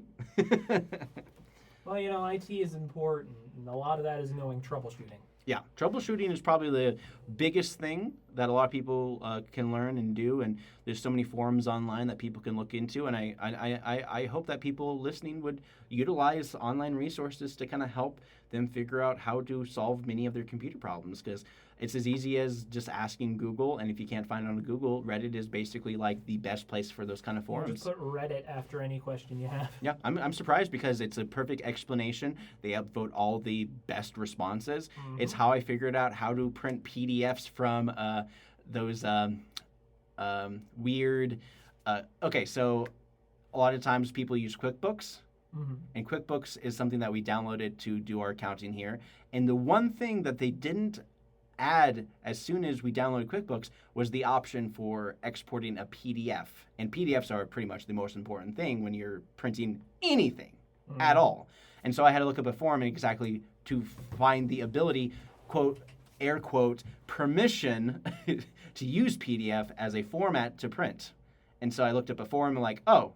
Well, you know, IT is important, and a lot of that is knowing troubleshooting. Yeah, troubleshooting is probably the biggest thing that a lot of people can learn and do, and there's so many forums online that people can look into, and I hope that people listening would utilize online resources to kind of help them figure out how to solve many of their computer problems, because it's as easy as just asking Google, and if you can't find it on Google, Reddit is basically like the best place for those kind of forums. Just put Reddit after any question you have. Yeah, I'm surprised because it's a perfect explanation. They upvote all the best responses. It's how I figured out how to print PDFs from those weird. Okay, so a lot of times people use QuickBooks. Mm-hmm. And QuickBooks is something that we downloaded to do our accounting here. And the one thing that they didn't add as soon as we downloaded QuickBooks was the option for exporting a PDF. And PDFs are pretty much the most important thing when you're printing anything at all. And so I had to look up a form exactly to find the ability, quote, air quote, permission to use PDF as a format to print. And so I looked up a form and like, oh,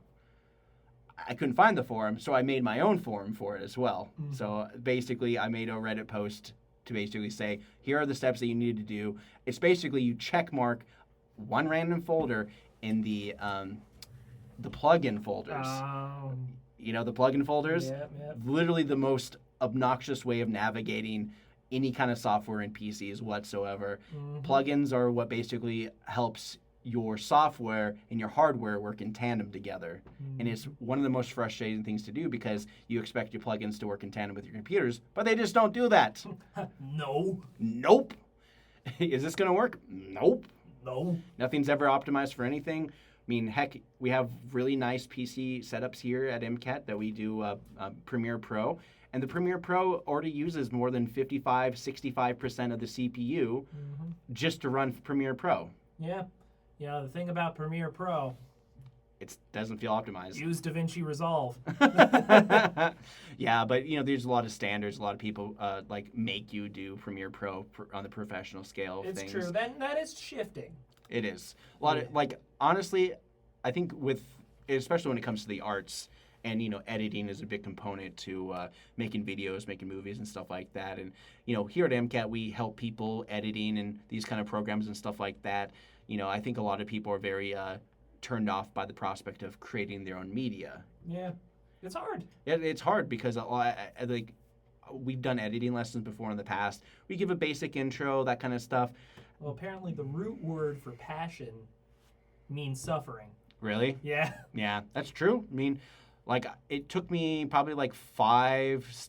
I couldn't find the form, so I made my own form for it as well. Mm-hmm. So basically, I made a Reddit post to basically say, here are the steps that you need to do. It's basically you check mark one random folder in the plugin folders. You know the plugin folders? Yep. Literally the most obnoxious way of navigating any kind of software in PCs whatsoever. Mm-hmm. Plugins are what basically helps your software and your hardware work in tandem together. Mm-hmm. And it's one of the most frustrating things to do because you expect your plugins to work in tandem with your computers, but they just don't do that. No. Nope. Is this going to work? Nope. No. Nothing's ever optimized for anything. I mean, heck, we have really nice PC setups here at MCAT that we do Premiere Pro. And the Premiere Pro already uses more than 65% of the CPU just to run Premiere Pro. Yeah. Yeah, the thing about Premiere Pro, It doesn't feel optimized. use DaVinci Resolve. Yeah, but there's a lot of standards. A lot of people like make you do Premiere Pro on the professional scale of It's things. true. That is shifting. It is a lot of honestly, I think especially when it comes to the arts and editing is a big component to making videos, making movies and stuff like that. And here at MCAT we help people editing and these kind of programs and stuff like that. I think a lot of people are very turned off by the prospect of creating their own media. Yeah, it's hard. It's hard because we've done editing lessons before in the past. We give a basic intro, that kind of stuff. Well, apparently the root word for passion means suffering. Really? Yeah. Yeah, that's true. I mean, it took me probably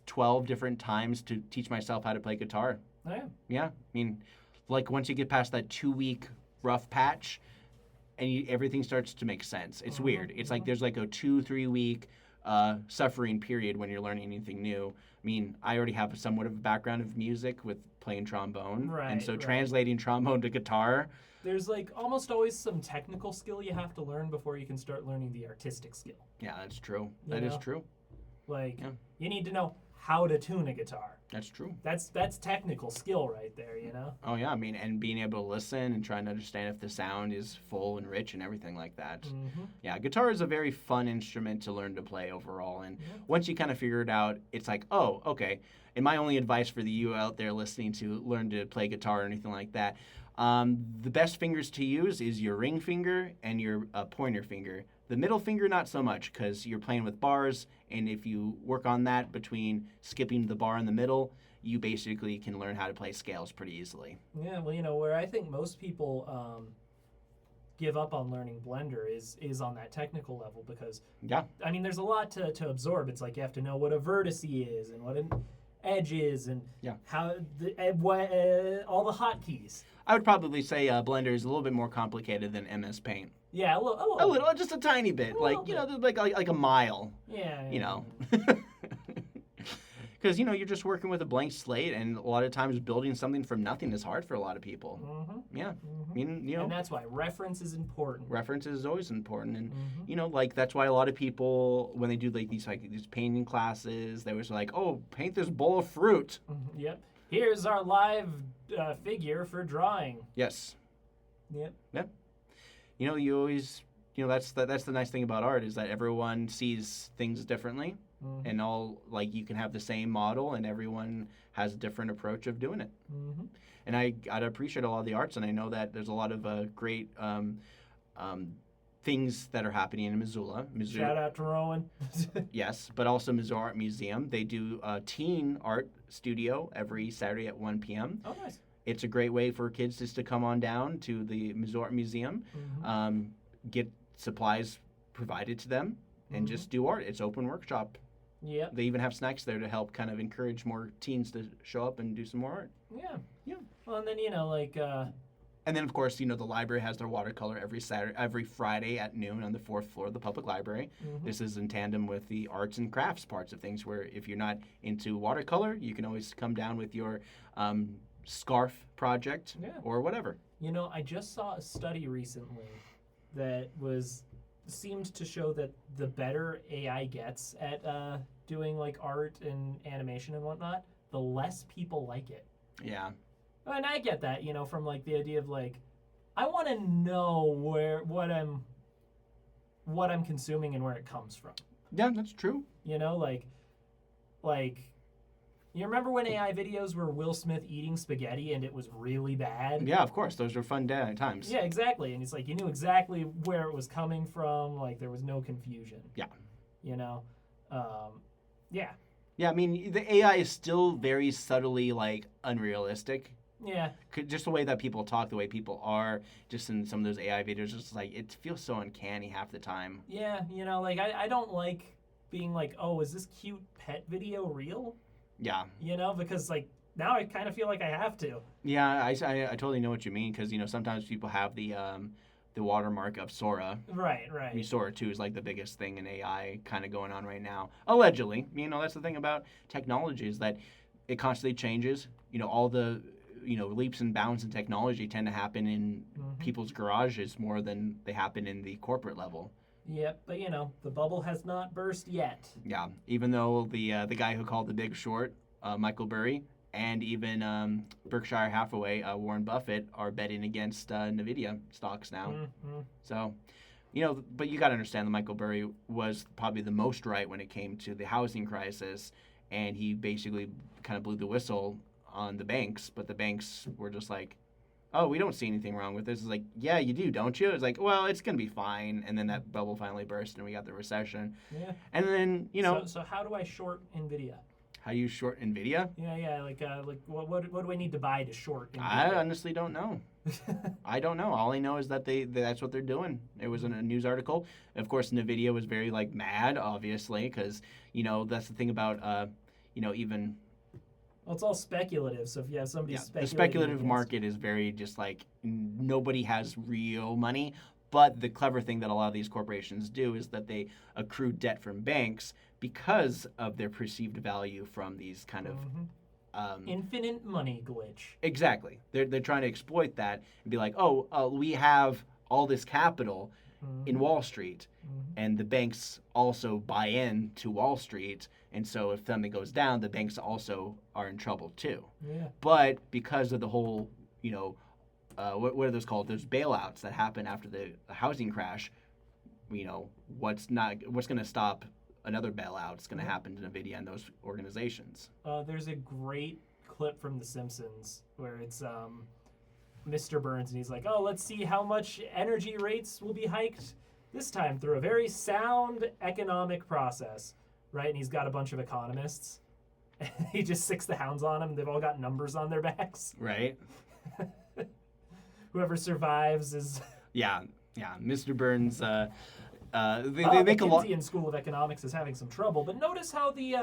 12 different times to teach myself how to play guitar. Oh, yeah. Yeah, I mean, once you get past that 2-week rough patch, and everything starts to make sense. It's weird. It's like there's a 2-3 week suffering period when you're learning anything new. I mean, I already have somewhat of a background of music with playing trombone, and so translating trombone to guitar. There's almost always some technical skill you have to learn before you can start learning the artistic skill. Yeah, that's true. That is true. You need to know how to tune a guitar. That's true. That's technical skill right there, Oh yeah, I mean, and being able to listen and trying to understand if the sound is full and rich and everything like that. Mm-hmm. Yeah, guitar is a very fun instrument to learn to play overall, and once you kind of figure it out, it's like, oh, okay. And my only advice for you out there listening to learn to play guitar or anything like that, the best fingers to use is your ring finger and your pointer finger. The middle finger, not so much, because you're playing with bars, and if you work on that between skipping the bar in the middle, you basically can learn how to play scales pretty easily. Yeah, well, where I think most people give up on learning Blender is on that technical level because, I mean, there's a lot to absorb. It's like you have to know what a vertex is and what an edge is and how all the hotkeys. I would probably say Blender is a little bit more complicated than MS Paint. Yeah, a little, just a tiny bit, bit. like a mile. Yeah. Because you're just working with a blank slate, and a lot of times building something from nothing is hard for a lot of people. Mm-hmm. Yeah, Mm-hmm. I mean, and that's why reference is important. Reference is always important, and that's why a lot of people, when they do these painting classes, they was like, oh, paint this bowl of fruit. Mm-hmm. Yep. Here's our live figure for drawing. Yes. Yep. Yep. You always, that's the nice thing about art is that everyone sees things differently, and you can have the same model, and everyone has a different approach of doing it. Mm-hmm. And I appreciate a lot of the arts, and I know that there's a lot of great things that are happening in Missoula. Shout out to Rowan. Yes, but also Missoula Art Museum. They do a teen art studio every Saturday at 1 p.m. Oh, nice. It's a great way for kids just to come on down to the Missoula Art Museum, get supplies provided to them, and just do art. It's open workshop. Yeah. They even have snacks there to help kind of encourage more teens to show up and do some more art. Yeah. Yeah. Well, and then And then, of course, the library has their watercolor every Friday at noon on the 4th floor of the public library. Mhm. This is in tandem with the arts and crafts parts of things, where if you're not into watercolor, you can always come down with your scarf project Yeah. or whatever. I just saw a study recently that seemed to show that the better AI gets at doing like art and animation and whatnot, the less people like it. Yeah. And I get that, from like the idea of like, I want to know what I'm consuming and where it comes from. Yeah, that's true. Like, you remember when AI videos were Will Smith eating spaghetti and it was really bad? Yeah, of course. Those are fun times. Yeah, exactly. And it's like you knew exactly where it was coming from. Like there was no confusion. Yeah. Yeah. Yeah, I mean, the AI is still very subtly, like, unrealistic. Yeah. Just the way that people talk, the way people are, just in some of those AI videos, just like, it feels so uncanny half the time. Yeah, like I don't like being like, oh, is this cute pet video real? Yeah. Because like now I kind of feel like I have to. Yeah, I totally know what you mean, because, sometimes people have the watermark of Sora. Right. I mean, Sora 2 is like the biggest thing in AI kind of going on right now. Allegedly. That's the thing about technology, is that it constantly changes. All the, leaps and bounds in technology tend to happen in people's garages more than they happen in the corporate level. Yep, but the bubble has not burst yet. Yeah, even though the guy who called The Big Short, Michael Burry, and even Berkshire Hathaway, Warren Buffett, are betting against NVIDIA stocks now. Mm-hmm. So, but you got to understand that Michael Burry was probably the most right when it came to the housing crisis, and he basically kind of blew the whistle on the banks, but the banks were just like, oh, we don't see anything wrong with this. It's like, yeah, you do, don't you? It's like, well, it's going to be fine. And then that bubble finally burst and we got the recession. Yeah. And then, So how do I short NVIDIA? How you short NVIDIA? Yeah, like what do I need to buy to short NVIDIA? I honestly don't know. I don't know. All I know is that that's what they're doing. It was in a news article. Of course, NVIDIA was very like mad, obviously, because that's the thing about even. Well, it's all speculative. So if you have somebody the speculative against... market is very just like nobody has real money. But the clever thing that a lot of these corporations do is that they accrue debt from banks because of their perceived value from these kind of infinite money glitch. Exactly. They're trying to exploit that and be like, we have all this capital in Wall Street, and the banks also buy in to Wall Street, and so if something goes down, the banks also are in trouble too. Yeah. But because of the whole, what are those called? Those bailouts that happen after the housing crash. What's going to stop another bailout? It's going to happen to NVIDIA and those organizations. There's a great clip from The Simpsons where it's Mr. Burns, and he's like, "Oh, let's see how much energy rates will be hiked this time through a very sound economic process." Right, and he's got a bunch of economists. He just sicks the hounds on them. They've all got numbers on their backs. Right. Whoever survives is. Yeah. Mr. Burns. They make a lot. McKinsey School of Economics is having some trouble, but notice how the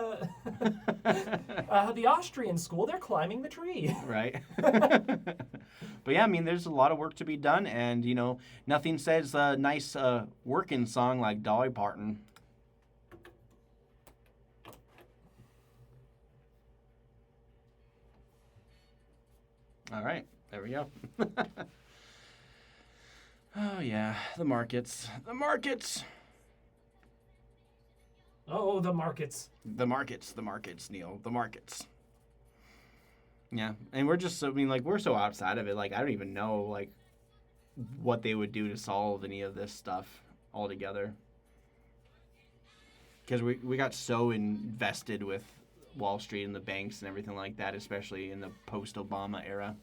the Austrian school, they're climbing the tree. Right. But yeah, I mean, there's a lot of work to be done, and nothing says a nice working song like Dolly Parton. All right, there we go. Oh yeah, the markets. Oh, the markets. The markets, Neil. The markets. Yeah, and we're just, we're so outside of it. Like, I don't even know, what they would do to solve any of this stuff altogether. Because we got so invested with Wall Street and the banks and everything like that, especially in the post-Obama era.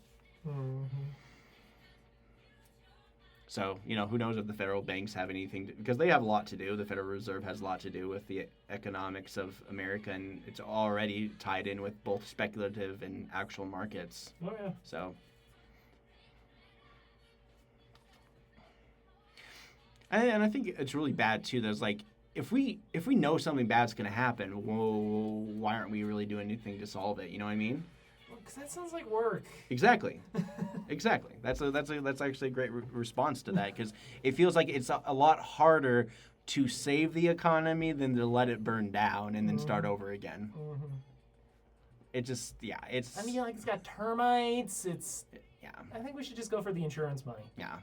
Mm-hmm. So, who knows if the federal banks have anything because they have a lot to do. The Federal Reserve has a lot to do with the economics of America, and it's already tied in with both speculative and actual markets. Oh, yeah. So, and I think it's really bad, too. There's, if we know something bad's going to happen, why aren't we really doing anything to solve it? You know what I mean? Well, Because that sounds like work. Exactly. Exactly. That's actually a great response to that, because it feels like it's a lot harder to save the economy than to let it burn down and then start over again. Mm-hmm. It just, yeah, it's... I mean, like, it's got termites. Yeah. I think we should just go for the insurance money. Yeah.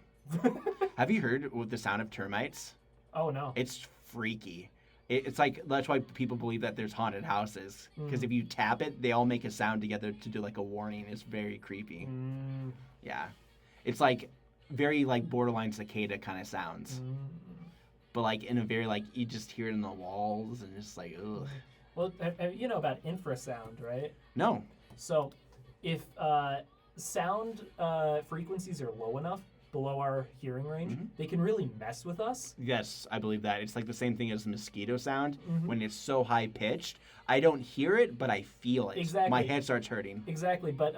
Have you heard with the sound of termites? Oh, no. It's freaky. It's like, that's why people believe that there's haunted houses. Because if you tap it, they all make a sound together to do like a warning. It's very creepy. Yeah. It's like very like borderline cicada kind of sounds. But like in a very like, you just hear it in the walls and it's like, ugh. Well, you know about infrasound, right? No. So if sound frequencies are low enough below our hearing range, they can really mess with us. Yes, I believe that. It's like the same thing as mosquito sound. When it's so high pitched, I don't hear it, but I feel it. Exactly. My head starts hurting. Exactly, but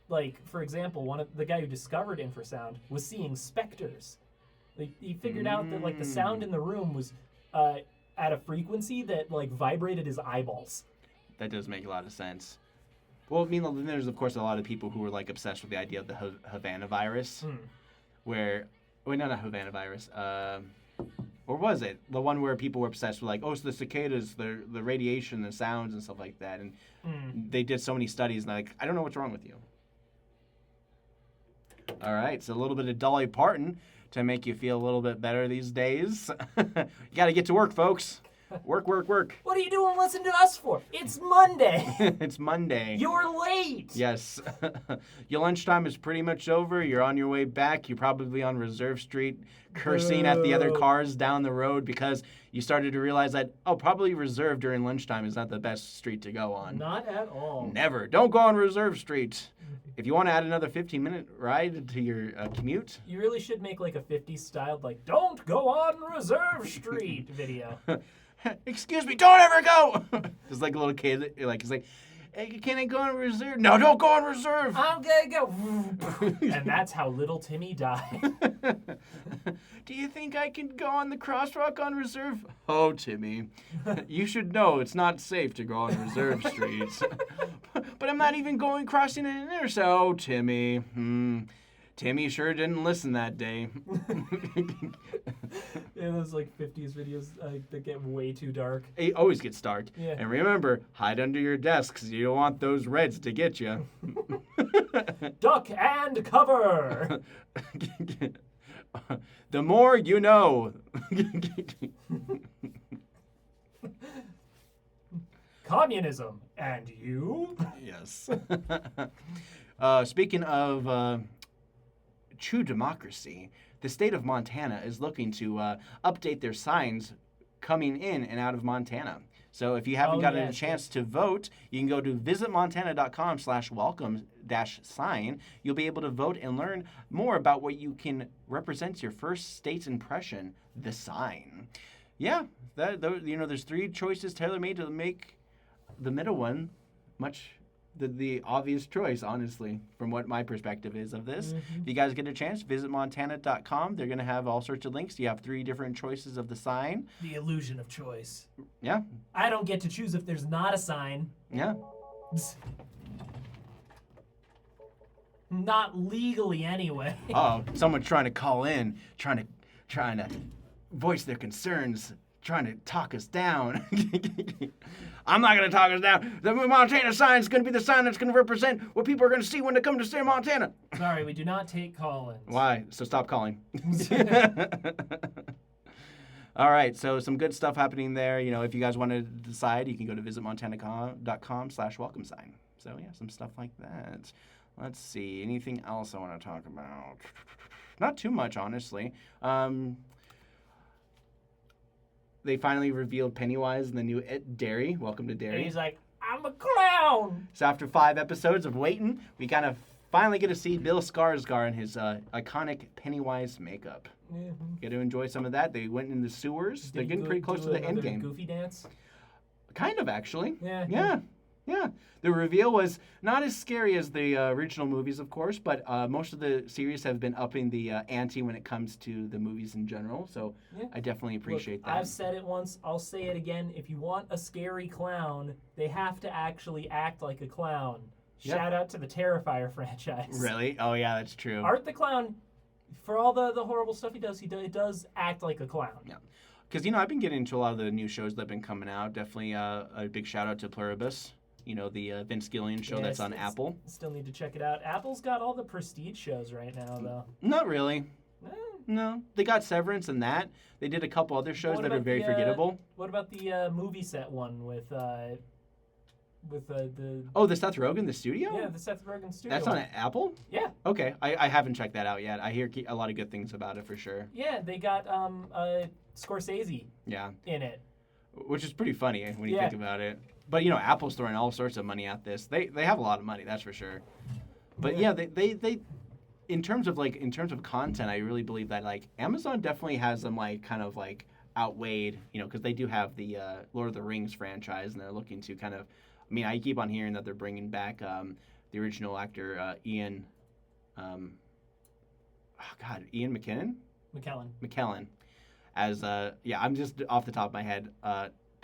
like for example, one of the guy who discovered infrasound was seeing specters. Like, he figured out that like the sound in the room was at a frequency that like vibrated his eyeballs. That does make a lot of sense. Well, I mean, then there's of course a lot of people who were like obsessed with the idea of the Havana virus, where, wait, no, not Havana virus. Or was it the one where people were obsessed with like, oh, it's the cicadas, the radiation, the sounds and stuff like that, and they did so many studies and like, I don't know what's wrong with you. All right, so a little bit of Dolly Parton to make you feel a little bit better these days. You got to get to work, folks. Work, work, work. What are you doing listening to us for? It's Monday. It's Monday. You're late. Yes. Your lunchtime is pretty much over. You're on your way back. You're probably on Reserve Street cursing at the other cars down the road because you started to realize that, oh, probably Reserve during lunchtime is not the best street to go on. Not at all. Never. Don't go on Reserve Street. If you want to add another 15-minute ride to your commute. You really should make like a 50s styled, like, don't go on Reserve Street video. Excuse me, don't ever go. Just like a little kid, like he's like, hey, can I go on Reserve? No, don't go on Reserve. I'm gonna go. And that's how little Timmy died. Do you think I can go on the crosswalk on Reserve? Oh, Timmy, you should know it's not safe to go on Reserve Street. But I'm not even crossing an intersection. Oh, Timmy. Timmy sure didn't listen that day. Yeah, those like 50s videos that get way too dark. It always gets dark. Yeah. And remember, hide under your desks. You don't want those reds to get you. Duck and cover. The more you know. Communism. And you? Yes. Speaking of true democracy, the state of Montana is looking to update their signs coming in and out of Montana. So if you haven't gotten a chance to vote, you can go to visitmontana.com/welcome-sign. You'll be able to vote and learn more about what you can represent your first state's impression, the sign. Yeah, there's 3 choices tailor-made to make the middle one much the obvious choice, honestly, from what my perspective is of this. If you guys get a chance, visit montana.com. They're going to have all sorts of links. You have 3 different choices of the sign. The illusion of choice. Yeah. I don't get to choose if there's not a sign. Yeah. Not legally, anyway. Oh, someone trying to call in, trying to voice their concerns, trying to talk us down. I'm not going to talk us down. The Montana sign is going to be the sign that's going to represent what people are going to see when they come to state of Montana. Sorry, we do not take call-ins. Why? So stop calling. All right, so some good stuff happening there. You know, if you guys want to decide, you can go to visitmontana.com/welcome-sign. So, yeah, some stuff like that. Let's see. Anything else I want to talk about? Not too much, honestly. They finally revealed Pennywise in the new Derry. Welcome to Derry. And he's like, I'm a clown. So after 5 episodes of waiting, we kind of finally get to see Bill Skarsgård in his iconic Pennywise makeup. Get to enjoy some of that. They went in the sewers. They're getting pretty close to the end game. Goofy dance? Kind of, actually. Yeah. Yeah. Yeah, the reveal was not as scary as the original movies, of course, but most of the series have been upping the ante when it comes to the movies in general. So Yeah. I definitely appreciate Look, that. I've said it once, I'll say it again. If you want a scary clown, they have to actually act like a clown. Yep. Shout out to the Terrifier franchise. Really? Oh yeah, that's true. Art the Clown, for all the horrible stuff he does act like a clown. Yeah. Because, I've been getting into a lot of the new shows that have been coming out. Definitely a big shout out to Pluribus. The Vince Gillian show that's on Apple. Still need to check it out. Apple's got all the prestige shows right now, though. Not really. Eh. No. They got Severance and that. They did a couple other shows What that are about very the, forgettable. What about the movie set one with the Oh, the Seth Rogen, the studio? yeah, the Seth Rogen studio? That's on one. Apple? Yeah. Okay. I haven't checked that out yet. I hear a lot of good things about it for sure. Yeah, they got Scorsese Yeah. in it. Which is pretty funny when you Yeah. think about it. But, Apple's throwing all sorts of money at this. They have a lot of money, that's for sure. But yeah, they in terms of content, I really believe that Amazon definitely has them kind of outweighed, because they do have the Lord of the Rings franchise, and they're looking to kind of. I keep on hearing that they're bringing back the original actor Ian. Ian McKellen. As I'm just off the top of my head.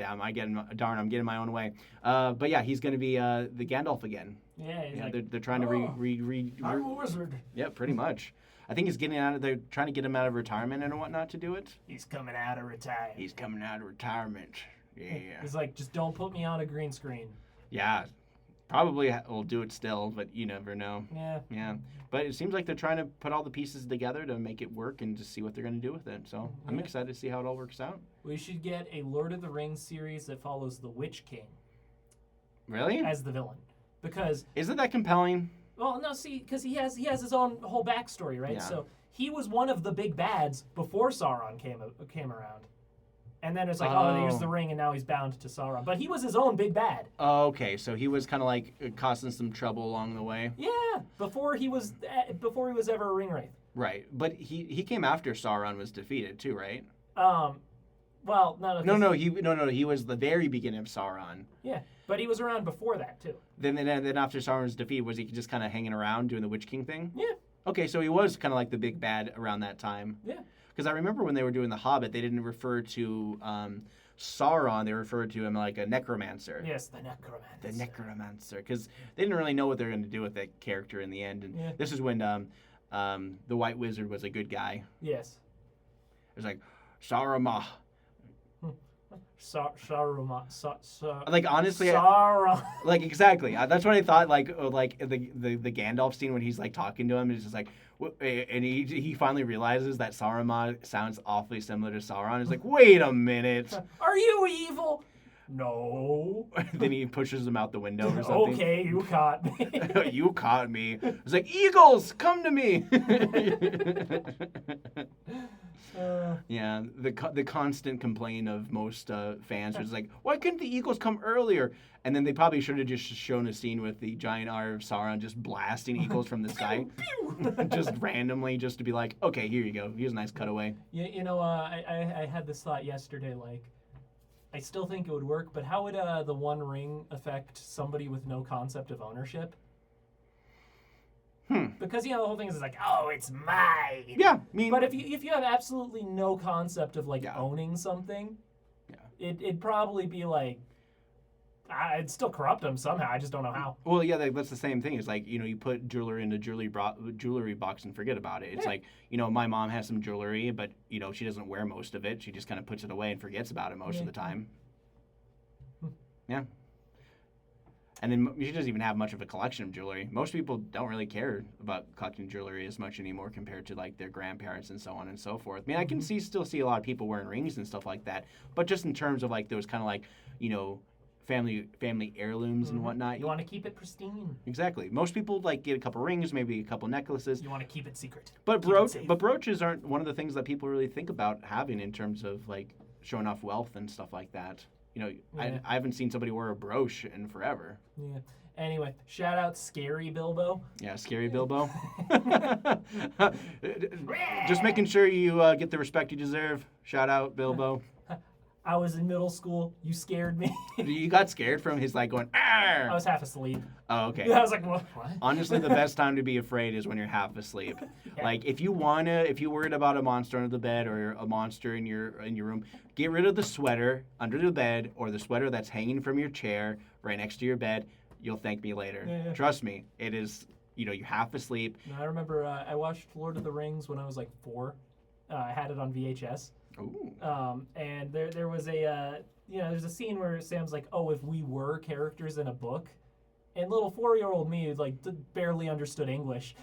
I'm getting my own way. But yeah, he's going to be the Gandalf again. Yeah, he's They're trying to I'm a wizard. Yeah, pretty much. I think he's getting out of. They're trying to get him out of retirement and whatnot to do it. He's coming out of retirement. He's coming out of retirement. Yeah. He's like, just don't put me on a green screen. Yeah. Probably will do it still, but you never know. Yeah. Yeah. But it seems like they're trying to put all the pieces together to make it work and just see what they're going to do with it. So I'm Yeah. excited to see how it all works out. We should get a Lord of the Rings series that follows the Witch King Really? as the villain. Because, Isn't that compelling? well, no, see, because he has his own whole backstory, right? Yeah. So he was one of the big bads before Sauron came around. And then it's like, here's the ring, and now he's bound to Sauron. But he was his own big bad. Oh, okay. So he was kind of causing some trouble along the way. Yeah, before he was ever a ring wraith. Right. But he came after Sauron was defeated too, right? Well, no. He was the very beginning of Sauron. Yeah, but he was around before that too. Then after Sauron's defeat, was he just kind of hanging around doing the Witch King thing? Yeah. Okay, so he was kind of like the big bad around that time. Yeah. Because I remember when they were doing The Hobbit, they didn't refer to Sauron; they referred to him like a necromancer. Yes, the necromancer. The necromancer, because they didn't really know what they were going to do with that character in the end. And Yeah. this is when the White Wizard was a good guy. Yes. It was like Saruman. Saruman. Like honestly, Sauron. like exactly. That's what I thought. Like the Gandalf scene when he's like talking to him, and it's just like, and he finally realizes that Saruman sounds awfully similar to Sauron. He's like, wait a minute. Are you evil? No. Then he pushes him out the window or something. Okay, you caught me. You caught me. It's like, eagles, come to me. Yeah, the constant complaint of most fans was like, why couldn't the eagles come earlier? And then they probably should have just shown a scene with the giant eye of Sauron just blasting eagles from the sky, just randomly, just to be like, okay, here you go. Here's a nice cutaway. I had this thought yesterday, like, I still think it would work, but how would the One Ring affect somebody with no concept of ownership? Because the whole thing is like, oh, it's mine. Yeah, I mean, But if you have absolutely no concept of like Yeah. owning something, Yeah. it'd probably be like, I'd still corrupt them somehow. I just don't know how. well, yeah, that's the same thing. It's like, you put jewelry in a jewelry box and forget about it. It's Yeah. like, my mom has some jewelry, but she doesn't wear most of it. She just kind of puts it away and forgets about it most of the time. Yeah. And then she doesn't even have much of a collection of jewelry. Most people don't really care about collecting jewelry as much anymore compared to like their grandparents and so on and so forth. I mean, I can still see a lot of people wearing rings and stuff like that, but just in terms of like those kind of like, family heirlooms and whatnot. You want to keep it pristine. Exactly. Most people like get a couple rings, maybe a couple necklaces. You want to keep it secret. But Keep it safe. brooches aren't one of the things that people really think about having in terms of like showing off wealth and stuff like that. Yeah. I haven't seen somebody wear a brooch in forever. Yeah. Anyway, shout out Scary Bilbo. Yeah, scary Bilbo. Just making sure you get the respect you deserve. Shout out Bilbo. I was in middle school. You scared me. You got scared from his like going, I "Arr!" was half asleep. Oh, okay. I was like, what? Honestly, the best time to be afraid is when you're half asleep. Yeah. Like if you're worried about a monster under the bed or a monster in your room, get rid of the sweater under the bed or the sweater that's hanging from your chair right next to your bed. You'll thank me later. Yeah. Trust me, it is. You're half asleep. No, I remember I watched Lord of the Rings when I was like 4. I had it on VHS. Ooh. And there was there's a scene where Sam's like, oh, if we were characters in a book, and little 4-year-old me like barely understood English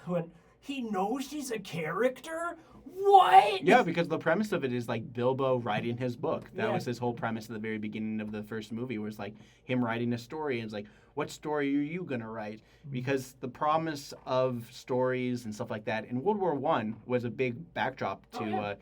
went, he knows he's a character? What? Yeah, because the premise of it is like Bilbo writing his book. That Yeah. was his whole premise at the very beginning of the first movie, was like him writing a story. And it's like, what story are you gonna write? Because the promise of stories and stuff like that in World War I was a big backdrop to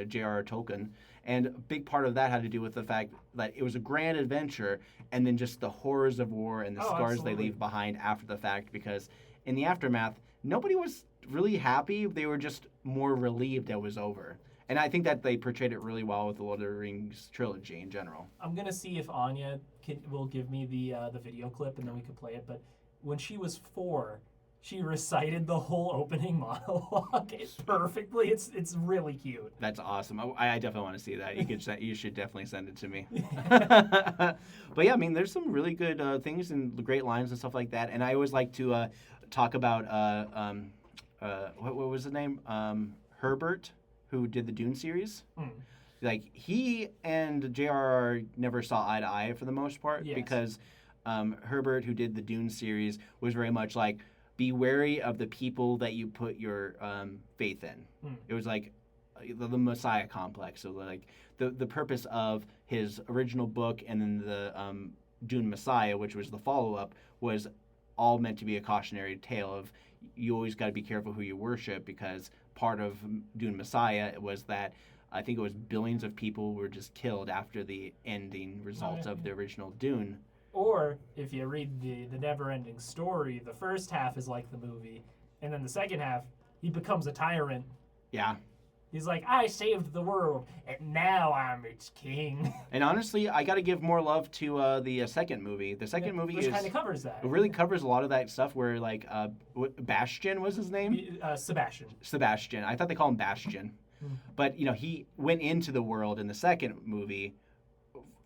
J.R.R. Tolkien. And a big part of that had to do with the fact that it was a grand adventure, and then just the horrors of war and the scars they absolutely. leave behind after the fact. Because in the aftermath, nobody was really happy. They were just more relieved it was over. And I think that they portrayed it really well with the Lord of the Rings trilogy in general. I'm gonna see if Anya will give me the video clip, and then we can play it. But when she was 4, she recited the whole opening monologue perfectly. It's really cute. That's awesome. I definitely want to see that. You should definitely send it to me. But yeah, I mean, there's some really good things and great lines and stuff like that. And I always like to talk about what was his name? Herbert, who did the Dune series. Like he and J.R.R. never saw eye to eye for the most part. Yes. Because Herbert, who did the Dune series, was very much like, be wary of the people that you put your faith in. It was like the Messiah complex. So like the purpose of his original book and then the Dune Messiah, which was the follow-up, was all meant to be a cautionary tale of you always got to be careful who you worship, because part of Dune Messiah was that I think it was billions of people were just killed after the ending result of the original Dune. Or if you read the never-ending story, the first half is like the movie, and then the second half, he becomes a tyrant. Yeah. He's like, I saved the world, and now I'm its king. And honestly, I got to give more love to the second movie. The second movie which kind of covers that. It really covers a lot of that stuff where, like, Bastion was his name? Sebastian. Sebastian. I thought they called him Bastion. But, he went into the world in the second movie.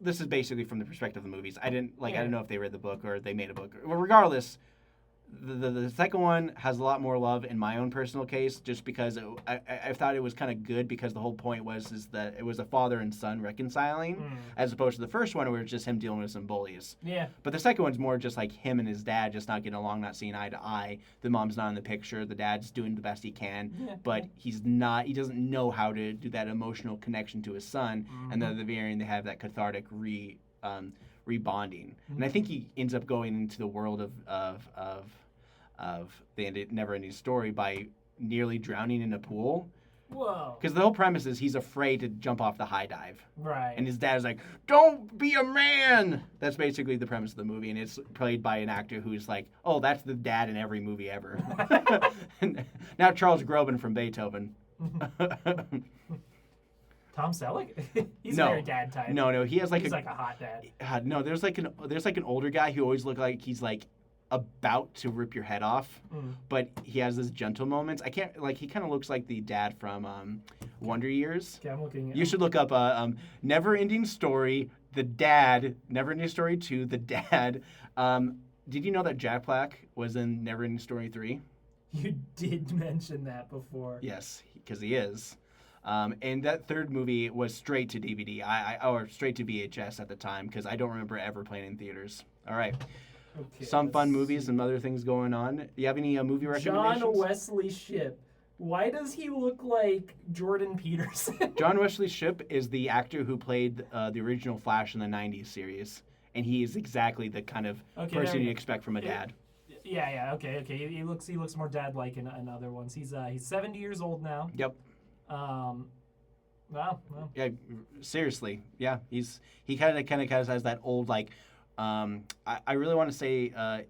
This is basically from the perspective of the movies. I didn't know if they read the book or they made a book. Well, regardless, the second one has a lot more love in my own personal case, just because I thought it was kind of good, because the whole point is that it was a father and son reconciling, as opposed to the first one where it's just him dealing with some bullies. Yeah. But the second one's more just like him and his dad just not getting along, not seeing eye to eye. The mom's not in the picture. The dad's doing the best he can, but he doesn't know how to do that emotional connection to his son. And then at the very end, they have that cathartic rebonding. And I think he ends up going into the world of the never-ending story by nearly drowning in a pool. Whoa. Because the whole premise is he's afraid to jump off the high dive. Right. And his dad's like, don't be a man! That's basically the premise of the movie, and it's played by an actor who's like, oh, that's the dad in every movie ever. Now Charles Groban from Beethoven. Tom Selleck? He's No. a very dad type. No, he has like He's like a hot dad. no, there's like an older guy who always looked like he's like about to rip your head off, but he has these gentle moments. He kind of looks like the dad from Wonder Years. Okay, I'm looking at You should look up Never Ending Story, the dad, Never Ending Story 2, the dad. Did you know that Jack Black was in Never Ending Story 3? You did mention that before. Yes, because he is. And that third movie was straight to DVD, or straight to VHS at the time, because I don't remember ever playing in theaters. All right. Okay, Some fun let's movies see. and other things going on. Do you have any movie recommendations? John Wesley Shipp. Why does he look like Jordan Peterson? John Wesley Shipp is the actor who played the original Flash in the 90s series. And he is exactly the kind of person you expect from a dad. Yeah, okay. He looks more dad-like in other ones. He's 70 years old now. Yep. Wow. Yeah, seriously. Yeah, he kind of has that old, like, I really want to say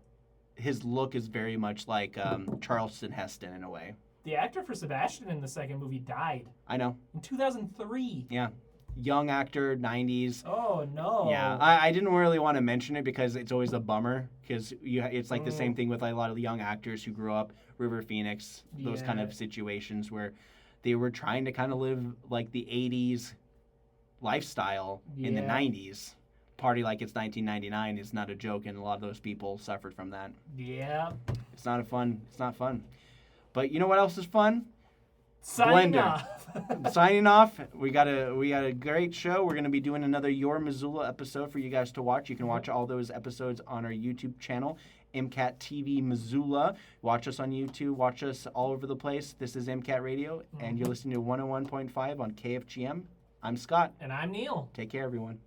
his look is very much like Charleston Heston in a way. The actor for Sebastian in the second movie died I know. in 2003. Yeah. young actor, 90s. Oh no. Yeah, I didn't really want to mention it because it's always a bummer because it's like the same thing with like a lot of the young actors who grew up, River Phoenix, those kind of situations where they were trying to kind of live like the 80s lifestyle in the 90s. Party like it's 1999 is not a joke, and a lot of those people suffered from that. Yeah. It's not fun. But you know what else is fun? Signing Blender. off. Signing off. We got a great show. We're going to be doing another Your Missoula episode for you guys to watch. You can watch all those episodes on our YouTube channel, MCAT TV Missoula. Watch us on YouTube. Watch us all over the place. This is MCAT Radio, and you're listening to 101.5 on KFGM. I'm Scott. And I'm Neil. Take care, everyone.